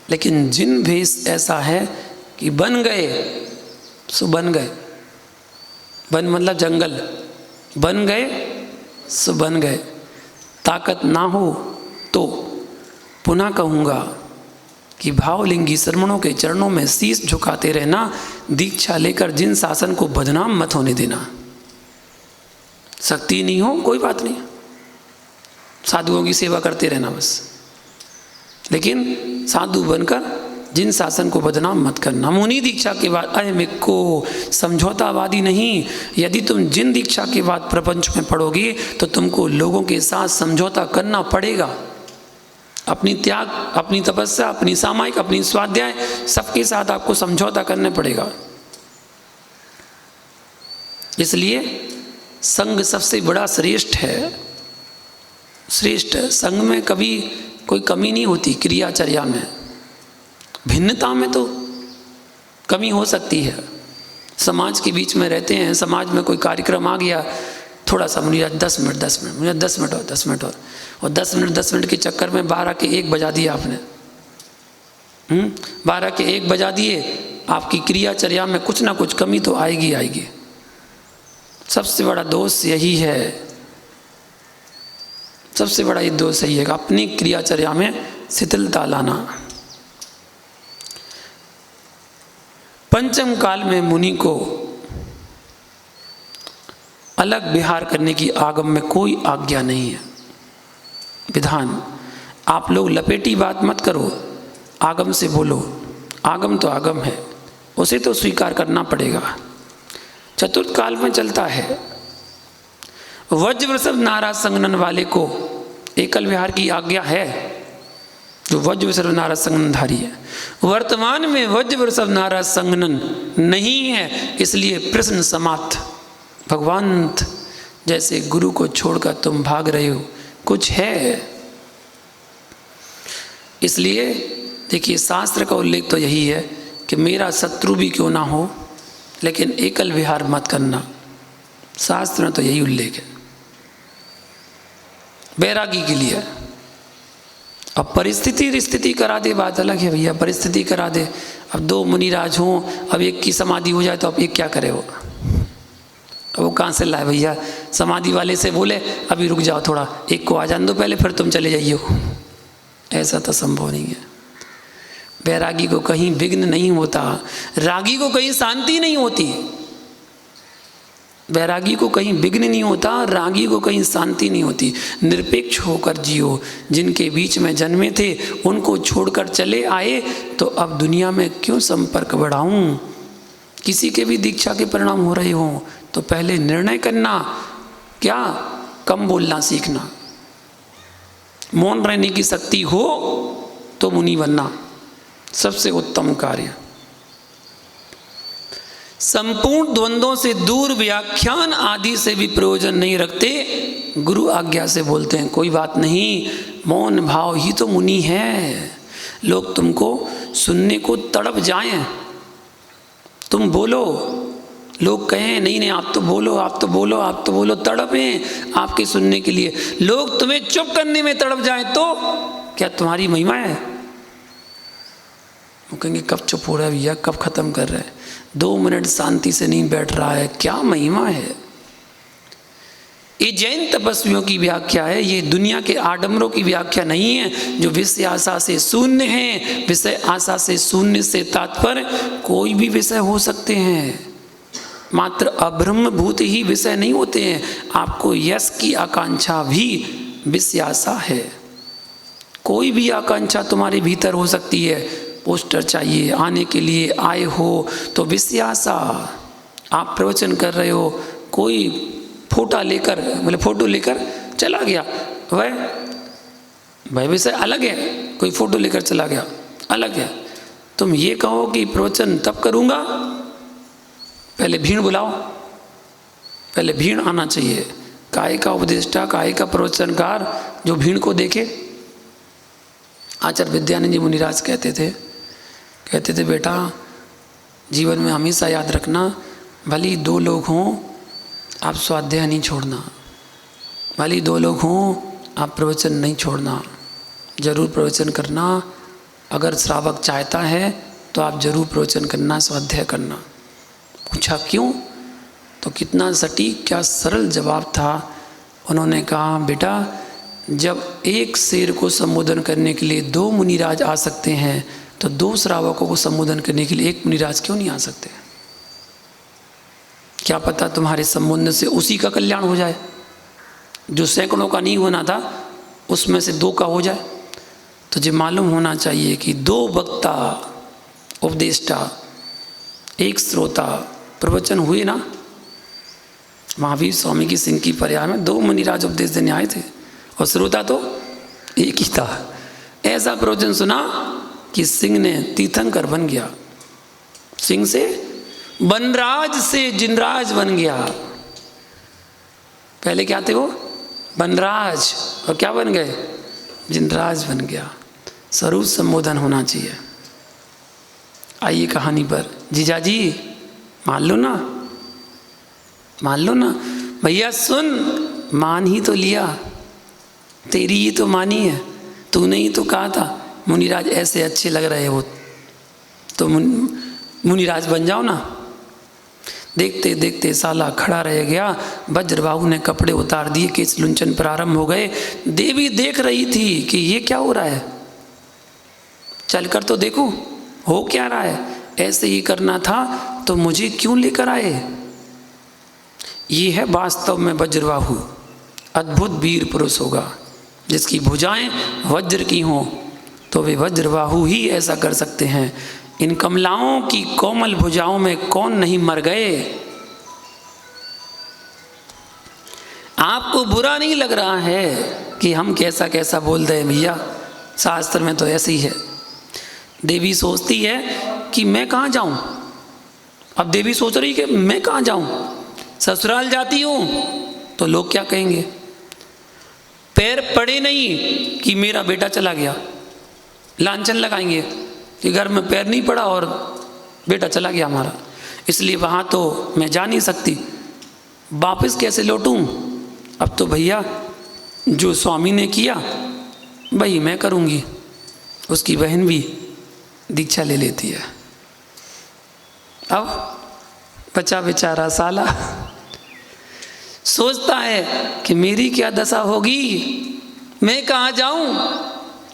लेकिन जिन भेष ऐसा है कि बन गए सो बन गए। बन मतलब जंगल, बन गए सो बन गए। ताकत ना हो तो पुनः कहूँगा कि भावलिंगी श्रमणों के चरणों में शीश झुकाते रहना। दीक्षा लेकर जिन शासन को बदनाम मत होने देना। शक्ति नहीं हो कोई बात नहीं, साधुओं की सेवा करते रहना बस, लेकिन साधु बनकर जिन शासन को बदनाम मत करना। मुनि दीक्षा के बाद अयमिक्को समझौतावादी नहीं। यदि तुम जिन दीक्षा के बाद प्रपंच में पड़ोगे तो तुमको लोगों के साथ समझौता करना पड़ेगा। अपनी त्याग, अपनी तपस्या, अपनी सामायिक, अपनी स्वाध्याय, सबके साथ आपको समझौता करना पड़ेगा। इसलिए संघ सबसे बड़ा श्रेष्ठ है। श्रेष्ठ संघ में कभी कोई कमी नहीं होती। क्रियाचर्या में, भिन्नता में तो कमी हो सकती है। समाज के बीच में रहते हैं, समाज में कोई कार्यक्रम आ गया, थोड़ा सा मुझे 10 मिनट मुझे 10 मिनट और 10 मिनट के चक्कर में 12 के 1 बजा दिया आपने। 12 के 1 बजा दिए। आपकी क्रियाचर्या में कुछ ना कुछ कमी तो आएगी। सबसे बड़ा दोष यही है, सबसे बड़ा ये दोष यही है कि अपनी क्रियाचर्या में शिथिलता लाना। पंचम काल में मुनि को अलग विहार करने की आगम में कोई आज्ञा नहीं है। विधान आप लोग लपेटी बात मत करो, आगम से बोलो। आगम तो आगम है, उसे तो स्वीकार करना पड़ेगा। चतुर्थ काल में चलता है। वज्रवृषभ नाराज संगनन वाले को एकल विहार की आज्ञा है, जो वज्रवृषभ नाराज संगननधारी है। वर्तमान में वज्रवृषभ नाराज संगनन नहीं है, इसलिए प्रश्न समाप्त। भगवान जैसे गुरु को छोड़कर तुम भाग रहे हो, कुछ है। इसलिए देखिए शास्त्र का उल्लेख तो यही है कि मेरा शत्रु भी क्यों ना हो, लेकिन एकल विहार मत करना। शास्त्र में तो यही उल्लेख है बैरागी के लिए। अब परिस्थिति करा दे, बात अलग है भैया। परिस्थिति करा दे, अब 2 मुनिराज हों, अब एक की समाधि हो जाए तो अब एक क्या करे वो? वो कहाँ से लाए भैया? समाधि वाले से बोले अभी रुक जाओ थोड़ा, एक को आ जाने दो पहले, फिर तुम चले जाइए। ऐसा तो संभव नहीं है। बैरागी को कहीं विघ्न नहीं होता, रागी को कहीं शांति नहीं होती। बैरागी को कहीं विघ्न नहीं होता, रागी को कहीं शांति नहीं होती। निरपेक्ष होकर जियो। जिनके बीच में जन्मे थे उनको छोड़कर चले आए, तो अब दुनिया में क्यों संपर्क बढ़ाऊं? किसी के भी दीक्षा के परिणाम हो रहे हों तो पहले निर्णय करना, क्या कम बोलना सीखना। मौन रहने की शक्ति हो तो मुनि बनना सबसे उत्तम कार्य। संपूर्ण द्वंद्वों से दूर व्याख्यान आदि से भी प्रयोजन नहीं रखते, गुरु आज्ञा से बोलते हैं कोई बात नहीं, मौन भाव ही तो मुनि है। लोग तुमको सुनने को तड़प जाएं, तुम बोलो, लोग कहें नहीं नहीं आप तो बोलो, आप तो बोलो, आप तो बोलो, तड़पें आपके सुनने के लिए। लोग तुम्हें चुप करने में तड़प जाएं तो क्या तुम्हारी महिमा है? वो कहेंगे कब चुप हो रहा है भैया, कब खत्म कर रहे हैं, 2 मिनट शांति से नहीं बैठ रहा है, क्या महिमा है। ये जैन तपस्वियों की व्याख्या है, ये दुनिया के आडंबरों की व्याख्या नहीं है, जो विषय आशा से शून्य है। विषय आशा से शून्य से तात्पर्य कोई भी विषय हो सकते हैं। मात्र अब्रह्मभूत ही विषय नहीं होते हैं, आपको यश की आकांक्षा भी विषयासा है। कोई भी आकांक्षा तुम्हारे भीतर हो सकती है, पोस्टर चाहिए आने के लिए, आए हो तो विषयासा। आप प्रवचन कर रहे हो, कोई फोटो लेकर चला गया, वह विषय अलग है, कोई फोटो लेकर चला गया अलग है। तुम ये कहो कि प्रवचन तब करूँगा, पहले भीड़ बुलाओ, पहले भीड़ आना चाहिए। काय का उपदेष्टा, काय का प्रवचनकार जो भीड़ को देखे। आचार्य विद्यानंद जी मुनिराज कहते थे बेटा जीवन में हमेशा याद रखना, भले 2 लोग हों आप स्वाध्याय नहीं छोड़ना, भले 2 लोग हों आप प्रवचन नहीं छोड़ना, जरूर प्रवचन करना। अगर श्रावक चाहता है तो आप जरूर प्रवचन करना, स्वाध्याय करना। पूछा क्यों? तो कितना सटीक, क्या सरल जवाब था। उन्होंने कहा बेटा जब एक शेर को संबोधन करने के लिए 2 मुनिराज आ सकते हैं तो 2 श्रावकों को संबोधन करने के लिए 1 मुनिराज क्यों नहीं आ सकते? क्या पता तुम्हारे संबोधन से उसी का कल्याण हो जाए, जो सैकड़ों का नहीं होना था उसमें से 2 का हो जाए। तुझे मालूम होना चाहिए कि 2 वक्ता उपदेष्टा 1 श्रोता प्रवचन हुए ना। महावीर स्वामी की सिंह की पर्याय में 2 मुनिराज उपदेश देने आए थे और श्रोता तो 1 ही था। ऐसा प्रवचन सुना कि सिंह ने तीर्थंकर बन गया, सिंह से बनराज से जिनराज बन गया। पहले क्या थे वो? बनराज, और क्या बन गए? जिनराज बन गया। स्वरूप संबोधन होना चाहिए। आइए कहानी पर। जीजाजी मान लो ना भैया, सुन, मान ही तो लिया, तेरी ही तो मानी है, तूने ही तो कहा था मुनिराज ऐसे अच्छे लग रहे हो तो मुनिराज बन जाओ ना। देखते देखते साला खड़ा रह गया। वज्रबाहु ने कपड़े उतार दिए, केस लुंचन प्रारंभ हो गए। देवी देख रही थी कि ये क्या हो रहा है, चलकर तो देखो हो क्या रहा है। ऐसे ही करना था तो मुझे क्यों लेकर आए। ये है वास्तव में वज्रबाहु, अद्भुत वीर पुरुष होगा जिसकी भुजाएं वज्र की हों, तो वे वज्रबाहु ही ऐसा कर सकते हैं। इन कमलाओं की कोमल भुजाओं में कौन नहीं मर गए। आपको बुरा नहीं लग रहा है कि हम कैसा कैसा बोल रहे हैं भैया, शास्त्र में तो ऐसे ही है। देवी सोचती है कि मैं कहाँ जाऊं। अब देवी सोच रही कि मैं कहाँ जाऊं, ससुराल जाती हूं तो लोग क्या कहेंगे। पैर पड़े नहीं कि मेरा बेटा चला गया, लांछन लगाएंगे कि घर में पैर नहीं पड़ा और बेटा चला गया हमारा, इसलिए वहाँ तो मैं जा नहीं सकती, वापस कैसे लौटूं। अब तो भैया जो स्वामी ने किया वही मैं करूँगी। उसकी बहन भी दीक्षा ले लेती है। अब बच्चा बेचारा साला सोचता है कि मेरी क्या दशा होगी, मैं कहाँ जाऊं,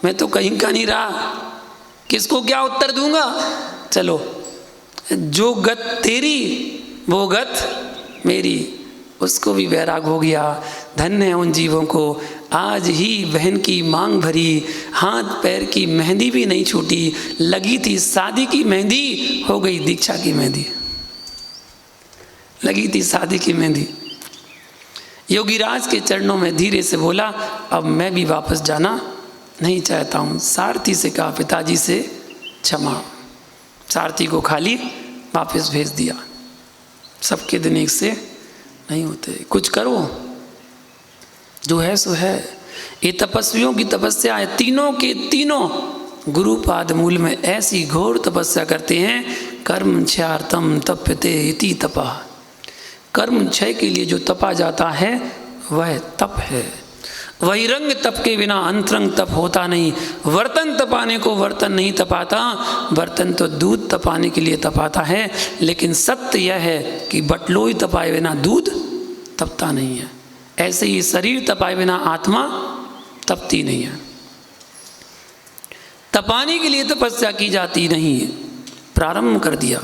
मैं तो कहीं का नहीं रहा, किसको क्या उत्तर दूंगा। चलो, जो गत तेरी वो गत मेरी, उसको भी वैराग हो गया। धन्य है उन जीवों को, आज ही बहन की मांग भरी, हाथ पैर की मेहंदी भी नहीं छूटी, लगी थी शादी की मेहंदी, हो गई दीक्षा की मेहंदी। लगी थी शादी की मेहंदी। योगीराज के चरणों में धीरे से बोला, अब मैं भी वापस जाना नहीं चाहता हूँ। सारथी से कहा, पिताजी से क्षमा। सारथी को खाली वापस भेज दिया। सबके दिन एक से नहीं होते, कुछ करो, जो है सो है। ये तपस्वियों की तपस्या है, तीनों के तीनों गुरु पाद मूल में ऐसी घोर तपस्या करते हैं। कर्म क्षयार्थम तप्यते इति तपा। कर्म क्षय के लिए जो तपा जाता है वह तप है। बहिरंग तप के बिना अंतरंग तप होता नहीं। बर्तन तपाने को बर्तन नहीं तपाता, बर्तन तो दूध तपाने के लिए तपाता है। लेकिन सत्य यह है कि बटलोई तपाए बिना दूध तपता नहीं है। ऐसे ही शरीर तपाए बिना आत्मा तपती नहीं है। तपाने के लिए तपस्या की जाती नहीं है। प्रारंभ कर दिया,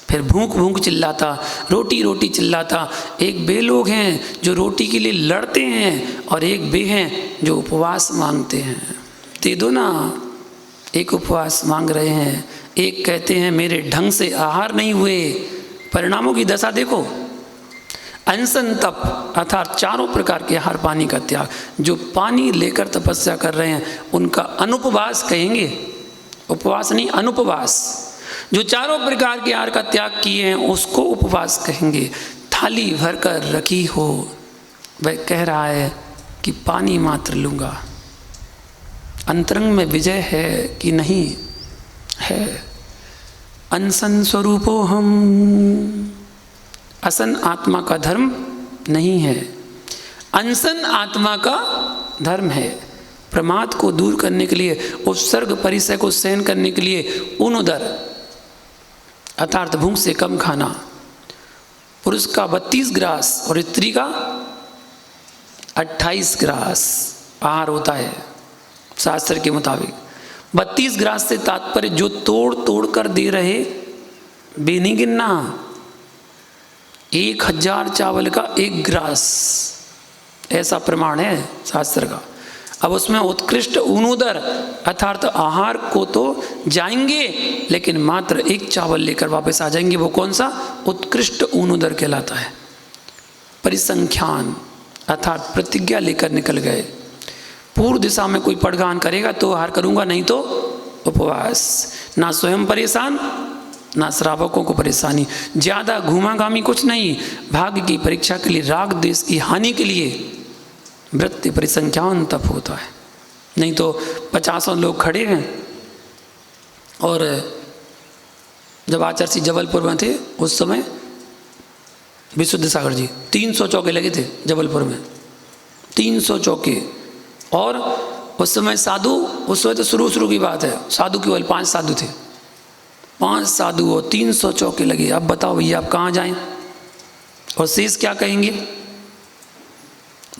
फिर भूख भूख चिल्लाता, रोटी रोटी चिल्लाता। एक वे लोग हैं जो रोटी के लिए लड़ते हैं और एक वे हैं जो उपवास मांगते हैं। दे दो ना। एक उपवास मांग रहे हैं, एक कहते हैं मेरे ढंग से आहार नहीं हुए। परिणामों की दशा देखो। अनशन तप अर्थात चारों प्रकार के आहार पानी का त्याग। जो पानी लेकर तपस्या कर रहे हैं उनका अनुपवास कहेंगे, उपवास नहीं, अनुपवास। जो चारों प्रकार के आहार का त्याग किए हैं उसको उपवास कहेंगे। थाली भर कर रखी हो, वह कह रहा है कि पानी मात्र लूँगा। अंतरंग में विजय है कि नहीं है? अनशन स्वरूपो हम। असन आत्मा का धर्म नहीं है, अनशन आत्मा का धर्म है। प्रमाद को दूर करने के लिए, उपसर्ग परिसय को सहन करने के लिए ऊन उदर अर्थात भूख से कम खाना। पुरुष का 32 ग्रास और स्त्री का 28 ग्रास आहार होता है शास्त्र के मुताबिक। 32 ग्रास से तात्पर्य जो तोड़ तोड़ कर दे रहे, बे नहीं गिनना। 1000 चावल का 1 ग्रास, ऐसा प्रमाण है शास्त्र का। अब उसमें उत्कृष्ट ऊनुदर अर्थात आहार को तो जाएंगे लेकिन मात्र 1 चावल लेकर वापस आ जाएंगे। वो कौन सा? उत्कृष्ट ऊनुदर कहलाता है। परिसंख्यान अर्थात प्रतिज्ञा लेकर निकल गए। पूर्व दिशा में कोई पड़गान करेगा तो आहार करूंगा, नहीं तो उपवास। ना स्वयं परेशान ना श्रावकों को परेशानी। ज़्यादा घूमाघामी कुछ नहीं। भाग्य की परीक्षा के लिए, राग देश की हानि के लिए वृत्ति परिसंख्यान तप होता है। नहीं तो 50 लोग खड़े हैं। और जब आचार्य सिंह जबलपुर में थे उस समय विशुद्ध सागर जी 300 चौके लगे थे जबलपुर में, 300 चौके। और उस समय साधु, उस समय तो शुरू की बात है, साधु केवल 5 साधु थे। 5 साधु और 300 चौके लगे। अब बताओ भैया आप कहाँ जाएं? और शेष क्या कहेंगे?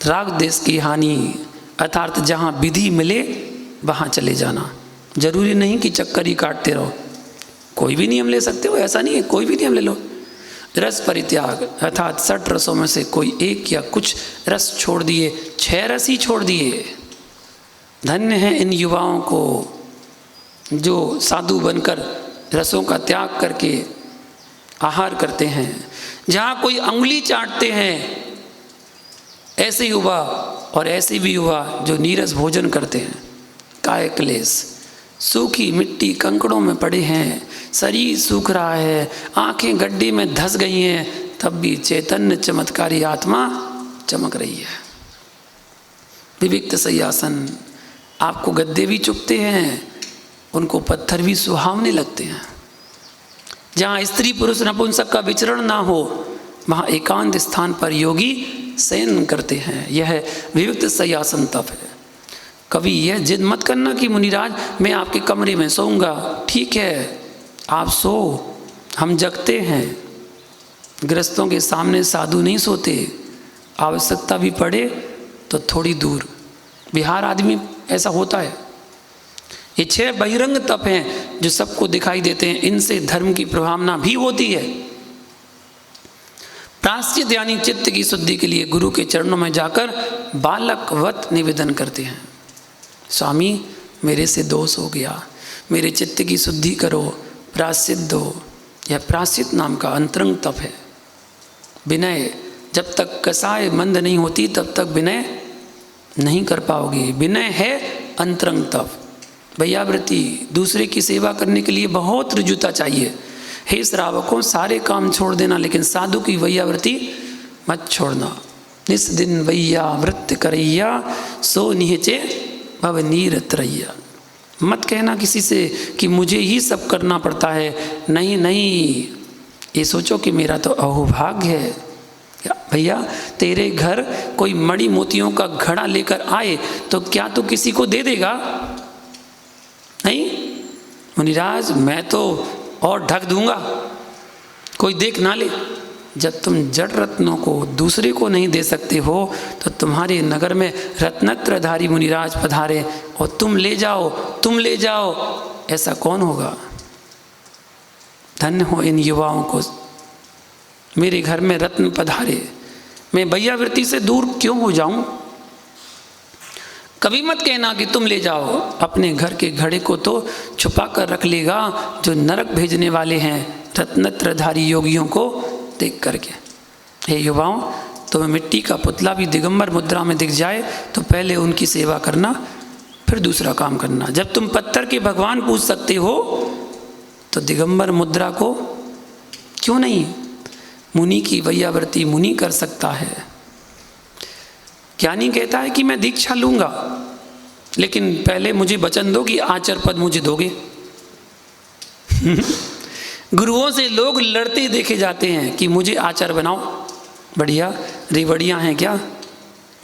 राग देश की हानि अर्थात जहाँ विधि मिले वहाँ चले जाना। जरूरी नहीं कि चक्कर ही काटते रहो। कोई भी नियम ले सकते हो, ऐसा नहीं है, कोई भी नियम ले लो। रस परित्याग अर्थात 60 रसों में से कोई एक या कुछ रस छोड़ दिए, 6 रस ही छोड़ दिए। धन्य है इन युवाओं को जो साधु बनकर रसों का त्याग करके आहार करते हैं। जहाँ कोई अंगुली चाटते हैं ऐसे युवा और ऐसे भी युवा जो नीरस भोजन करते हैं। काय क्लेश, सूखी मिट्टी कंकड़ों में पड़े हैं, शरीर सूख रहा है, आंखें गड्ढे में धंस गई हैं, तब भी चैतन्य चमत्कारी आत्मा चमक रही है। विविक्त सयासन, आपको गद्दे भी चुभते हैं, उनको पत्थर भी सुहावने लगते हैं। जहाँ स्त्री पुरुष नपुंसक का विचरण ना हो वहाँ एकांत स्थान पर योगी शयन करते हैं। यह विविक्त सयासन तप है। कभी यह जिद मत करना कि मुनिराज मैं आपके कमरे में सोऊंगा। ठीक है, आप सो, हम जगते हैं। गृहस्थों के सामने साधु नहीं सोते। आवश्यकता भी पड़े तो थोड़ी दूर। बिहार आदमी ऐसा होता है। ये 6 बहिरंग तप हैं जो सबको दिखाई देते हैं। इनसे धर्म की प्रभावना भी होती है। प्रायश्चित यानी चित्त की शुद्धि के लिए गुरु के चरणों में जाकर बालकवत निवेदन करते हैं। स्वामी मेरे से दोष हो गया, मेरे चित्त की शुद्धि करो, प्रायश्चित दो। यह प्रायश्चित नाम का अंतरंग तप है। विनय, जब तक कसाय मंद नहीं होती तब तक विनय नहीं कर पाओगे। विनय है अंतरंग तप। वैयावृत्ति, दूसरे की सेवा करने के लिए बहुत ऋजुता चाहिए। हे श्रावकों, सारे काम छोड़ देना लेकिन साधु की वैयावृत्ति मत छोड़ना। निस दिन वैयावृत्ति करैया सो निहचे भव नीरत रैया। मत कहना किसी से कि मुझे ही सब करना पड़ता है। नहीं नहीं, ये सोचो कि मेरा तो अहोभाग्य है। भैया तेरे घर कोई मणि मोतियों का घड़ा लेकर आए तो क्या तू किसी को दे देगा? नहीं मुनिराज, मैं तो और ढक दूंगा, कोई देख ना ले। जब तुम जड़ रत्नों को दूसरे को नहीं दे सकते हो तो तुम्हारे नगर में रत्नत्रधारी मुनिराज पधारे और तुम ले जाओ, तुम ले जाओ, ऐसा कौन होगा? धन्य हो इन युवाओं को, मेरे घर में रत्न पधारे, मैं भैयावृत्ति से दूर क्यों हो जाऊं। कभी मत कहना कि तुम ले जाओ, अपने घर के घड़े को तो छुपा कर रख लेगा जो नरक भेजने वाले हैं रत्नत्रधारी योगियों को देख करके। हे युवाओं, तुम्हें मिट्टी का पुतला भी दिगंबर मुद्रा में दिख जाए तो पहले उनकी सेवा करना, फिर दूसरा काम करना। जब तुम पत्थर के भगवान पूज सकते हो तो दिगंबर मुद्रा को क्यों नहीं। मुनि की वैयावृत्ति मुनि कर सकता है। ज्ञानी कहता है कि मैं दीक्षा लूंगा, लेकिन पहले मुझे वचन दो कि आचार पद मुझे दोगे। गुरुओं से लोग लड़ते देखे जाते हैं कि मुझे आचार बनाओ। बढ़िया रेवड़ियाँ हैं क्या,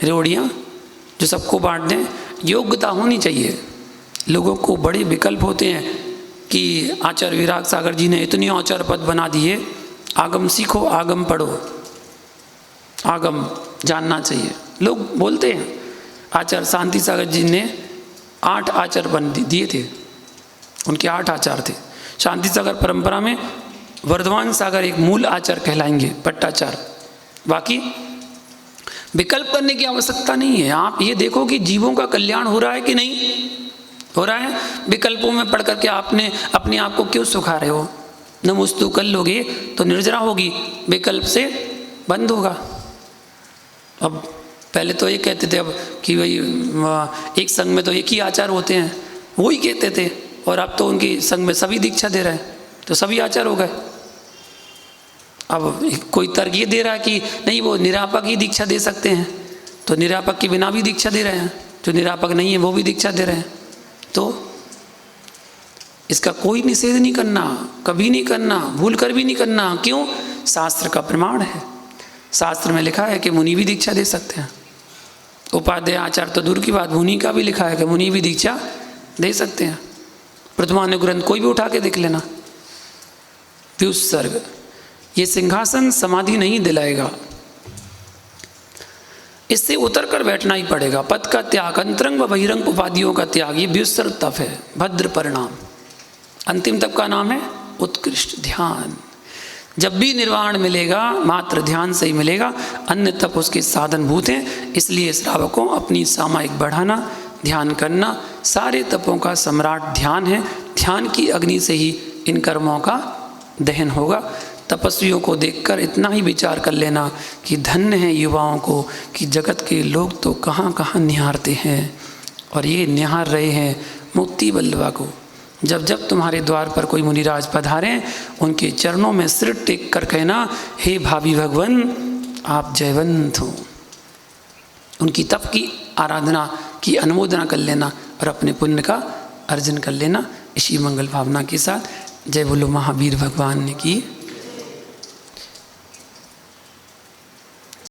रेवड़ियाँ जो सबको बांट दें। योग्यता होनी चाहिए। लोगों को बड़े विकल्प होते हैं कि आचार्य विराग सागर जी ने इतनी आचार पद बना दिए। आगम सीखो, आगम पढ़ो, आगम जानना चाहिए। लोग बोलते हैं आचार्य शांति सागर जी ने 8 आचार बन दिए थे, उनके 8 आचार थे। शांति सागर परंपरा में वर्धमान सागर एक मूल आचार कहलाएंगे, पट्टाचार। बाकी विकल्प करने की आवश्यकता नहीं है। आप ये देखो कि जीवों का कल्याण हो रहा है कि नहीं हो रहा है। विकल्पों में पढ़ करके आपने अपने आप को क्यों सुखा रहे हो। नमोस्तु कर लोगे तो निर्जरा होगी, विकल्प से बंद होगा। अब पहले तो ये कहते थे अब कि भाई एक संघ में तो एक ही आचार होते हैं, वो ही कहते थे। और अब तो उनकी संघ में सभी दीक्षा दे रहे हैं, तो सभी आचार हो गए। अब कोई तर्क ये दे रहा है कि नहीं, वो निरापक ही दीक्षा दे सकते हैं, तो निरापक के बिना भी दीक्षा दे रहे हैं, जो निरापक नहीं है वो भी दीक्षा दे रहे हैं। तो इसका कोई निषेध नहीं करना, कभी नहीं करना, भूल कर भी नहीं करना। क्यों? शास्त्र का प्रमाण है। शास्त्र में लिखा है कि मुनि भी दीक्षा दे सकते हैं। उपाध्याय आचार्य तो दूर की बात, मुनि का भी लिखा है कि मुनि भी दीक्षा दे सकते हैं। प्रथमान्य ग्रंथ कोई भी उठा के देख लेना। व्युत्सर्ग, ये सिंहासन समाधि नहीं दिलाएगा, इससे उतर कर बैठना ही पड़ेगा। पद का त्याग, अंतरंग व बहिरंग उपाधियों का त्याग, ये व्युत्सर्ग तप है, भद्र परिणाम। अंतिम तप का नाम है उत्कृष्ट ध्यान। जब भी निर्वाण मिलेगा मात्र ध्यान से ही मिलेगा, अन्य तप उसके साधन भूत हैं। इसलिए श्रावकों अपनी सामायिक बढ़ाना, ध्यान करना, सारे तपों का सम्राट ध्यान है। ध्यान की अग्नि से ही इन कर्मों का दहन होगा। तपस्वियों को देखकर इतना ही विचार कर लेना कि धन्य है युवाओं को कि जगत के लोग तो कहाँ कहाँ निहारते हैं, और ये निहार रहे हैं मुक्ति बल्लवा को। जब जब तुम्हारे द्वार पर कोई मुनिराज पधारें, उनके चरणों में सिर टेक कर कहना, हे भावी भगवान आप जयवंत हो। उनकी तप की आराधना की अनुमोदना कर लेना और अपने पुण्य का अर्जन कर लेना। इसी मंगल भावना के साथ जय बोलो महावीर भगवान ने की।